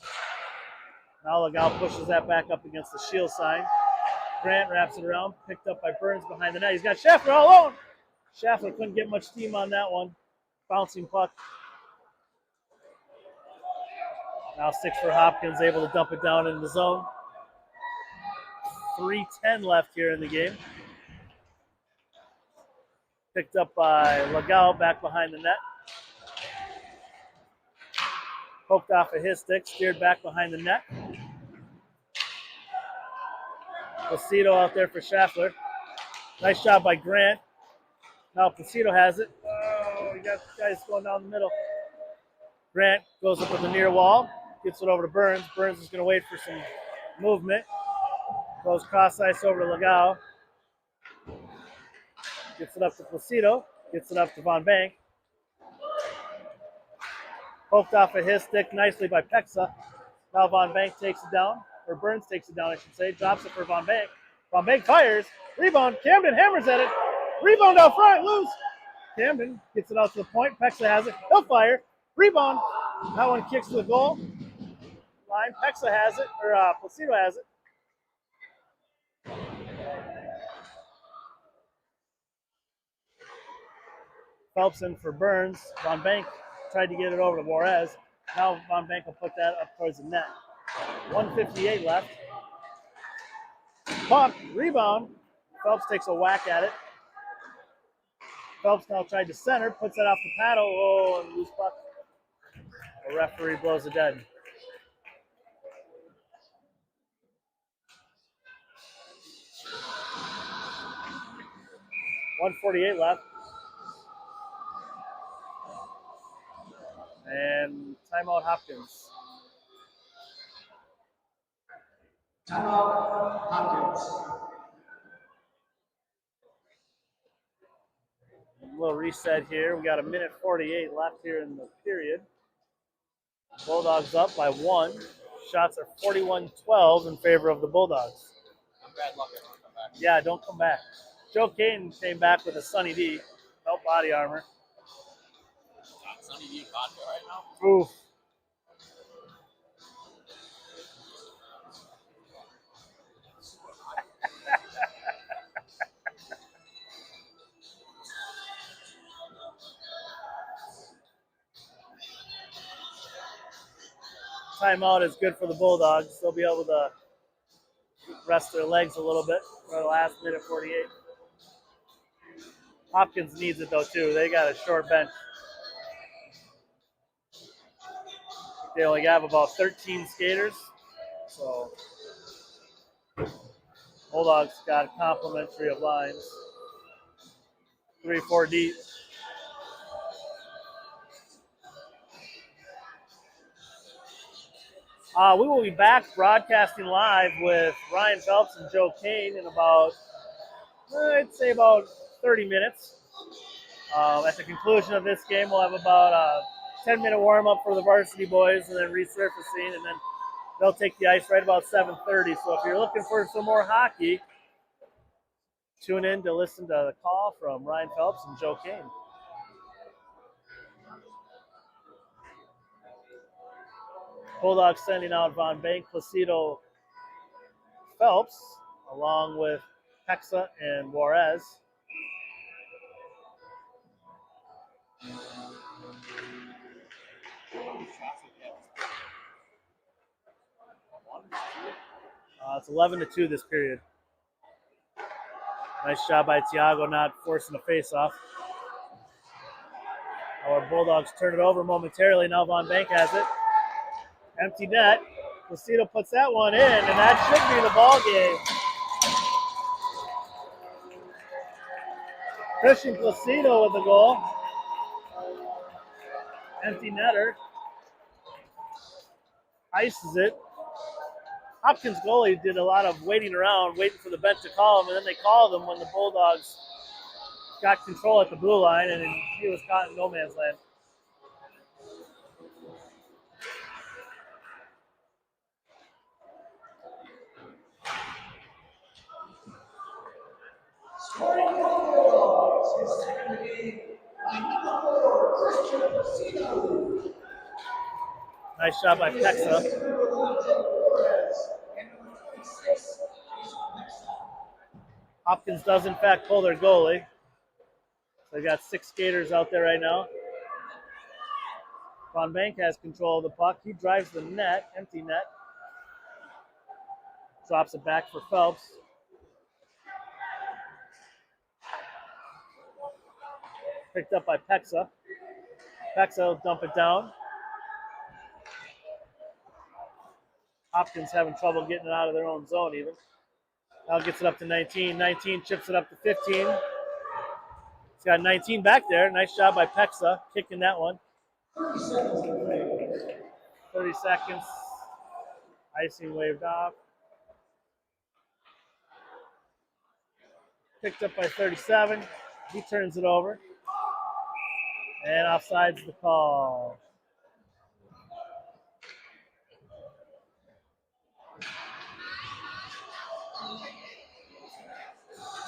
Now Lagau pushes that back up against the shield sign. Grant wraps it around. Picked up by Burns behind the net. He's got Schaffler all alone. Schaffler couldn't get much steam on that one. Bouncing puck. Now 6 for Hopkins, able to dump it down in the zone. 3:10 left here in the game. Picked up by Lagau back behind the net. Poked off of his stick, steered back behind the net. Placido out there for Schaffler. Nice job by Grant. Now Placido has it. Oh, you got guys going down the middle. Grant goes up to the near wall, gets it over to Burns. Burns is going to wait for some movement. Goes cross ice over to Lagau. Gets it up to Placido. Gets it up to Von Bank. Poked off of his stick nicely by Pexa. Now Von Bank takes it down, or Burns takes it down, I should say. Drops it for Von Bank. Von Bank fires. Rebound. Camden hammers at it. Rebound out front, loose. Camden gets it out to the point. Pexa has it. He'll fire. Rebound. That one kicks to the goal line. Pexa has it, or Placido has it. Phelps in for Burns. Von Bank tried to get it over to Juarez. Now Von Bank will put that up towards the net. 1:58 left. Puck, rebound. Phelps takes a whack at it. Phelps now tried to center, puts it off the paddle. Oh, and loose puck. The referee blows it dead. .148 left. And timeout Hopkins. Timeout Hopkins. A little reset here. We got 1:48 left here in the period. Bulldogs up by 1. Shots are 41-12 in favor of the Bulldogs. Bad luck. Everyone come back. Yeah, don't come back. Joe Kane came back with a Sunny D. Belt body armor. Sonny D vodka right now. Oof. Timeout is good for the Bulldogs. They'll be able to rest their legs a little bit for the last minute 48. Hopkins needs it though too. They got a short bench. They only have about 13 skaters, so Bulldogs got a complimentary of lines. 3-4 deep. We will be back broadcasting live with Ryan Phelps and Joe Kane in about, I'd say about 30 minutes. At the conclusion of this game, we'll have about a 10-minute warm-up for the varsity boys and then resurfacing, and then they'll take the ice right about 7:30. So if you're looking for some more hockey, tune in to listen to the call from Ryan Phelps and Joe Kane. Bulldogs sending out Von Bank, Placido, Phelps, along with Pexa and Juarez. It's 11-2 this period. Nice job by Thiago not forcing a face-off. Our Bulldogs turn it over momentarily. Now Von Bank has it. Empty net. Placido puts that one in, and that should be the ball game. Christian Placido with the goal. Empty netter. Ices it. Hopkins goalie did a lot of waiting around, waiting for the bench to call him, and then they called him when the Bulldogs got control at the blue line, and he was caught in no man's land. Scoring for the Bulldogs is second game by number 4, Christian Placido. Nice job by Pexa. Hopkins does, in fact, pull their goalie. They got 6 skaters out there right now. Von Bank has control of the puck. He drives the net, empty net. Drops it back for Phelps. Picked up by Pexa. Pexa will dump it down. Hopkins having trouble getting it out of their own zone even. Now gets it up to 19. 19 chips it up to 15. He's got 19 back there. Nice job by Pexa kicking that one. 30 seconds to play. 30 seconds. Icing waved off. Picked up by 37. He turns it over. And offside's the call.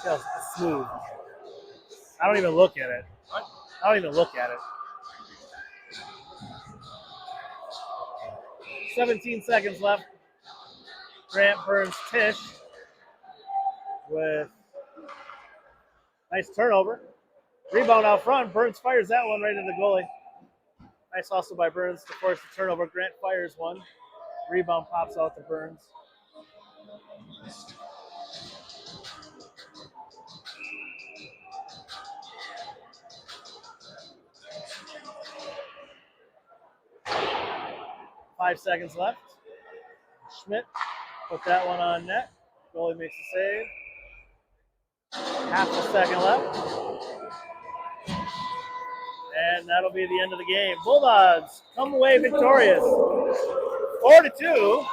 Just smooth. I don't even look at it. What? I don't even look at it. 17 seconds left. Grant Burns Tish with nice turnover. Rebound out front. Burns fires that one right into the goalie. Nice hustle by Burns to force the turnover. Grant fires one. Rebound pops out to Burns. Five seconds left. Schmidt put that one on net. Goalie makes a save. Half a second left. And that'll be the end of the game. Bulldogs come away victorious. 4-2.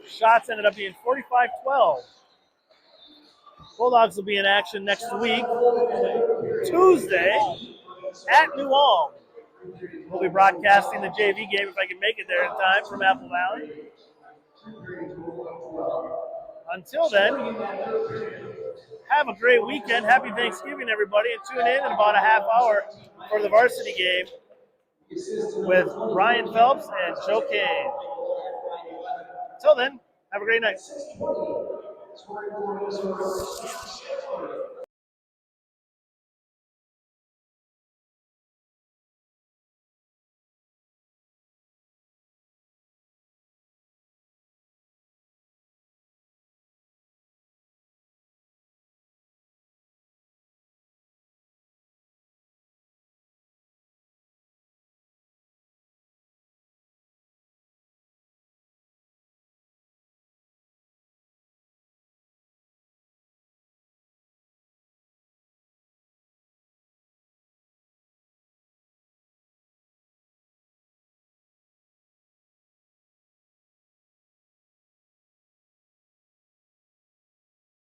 Shots ended up being 45-12. Bulldogs will be in action next week, Tuesday, at New Ulm. We'll be broadcasting the JV game if I can make it there in time from Apple Valley. Until then, have a great weekend. Happy Thanksgiving, everybody, and tune in about a half hour for the varsity game with Ryan Phelps and Joe Kane. Until then, have a great night.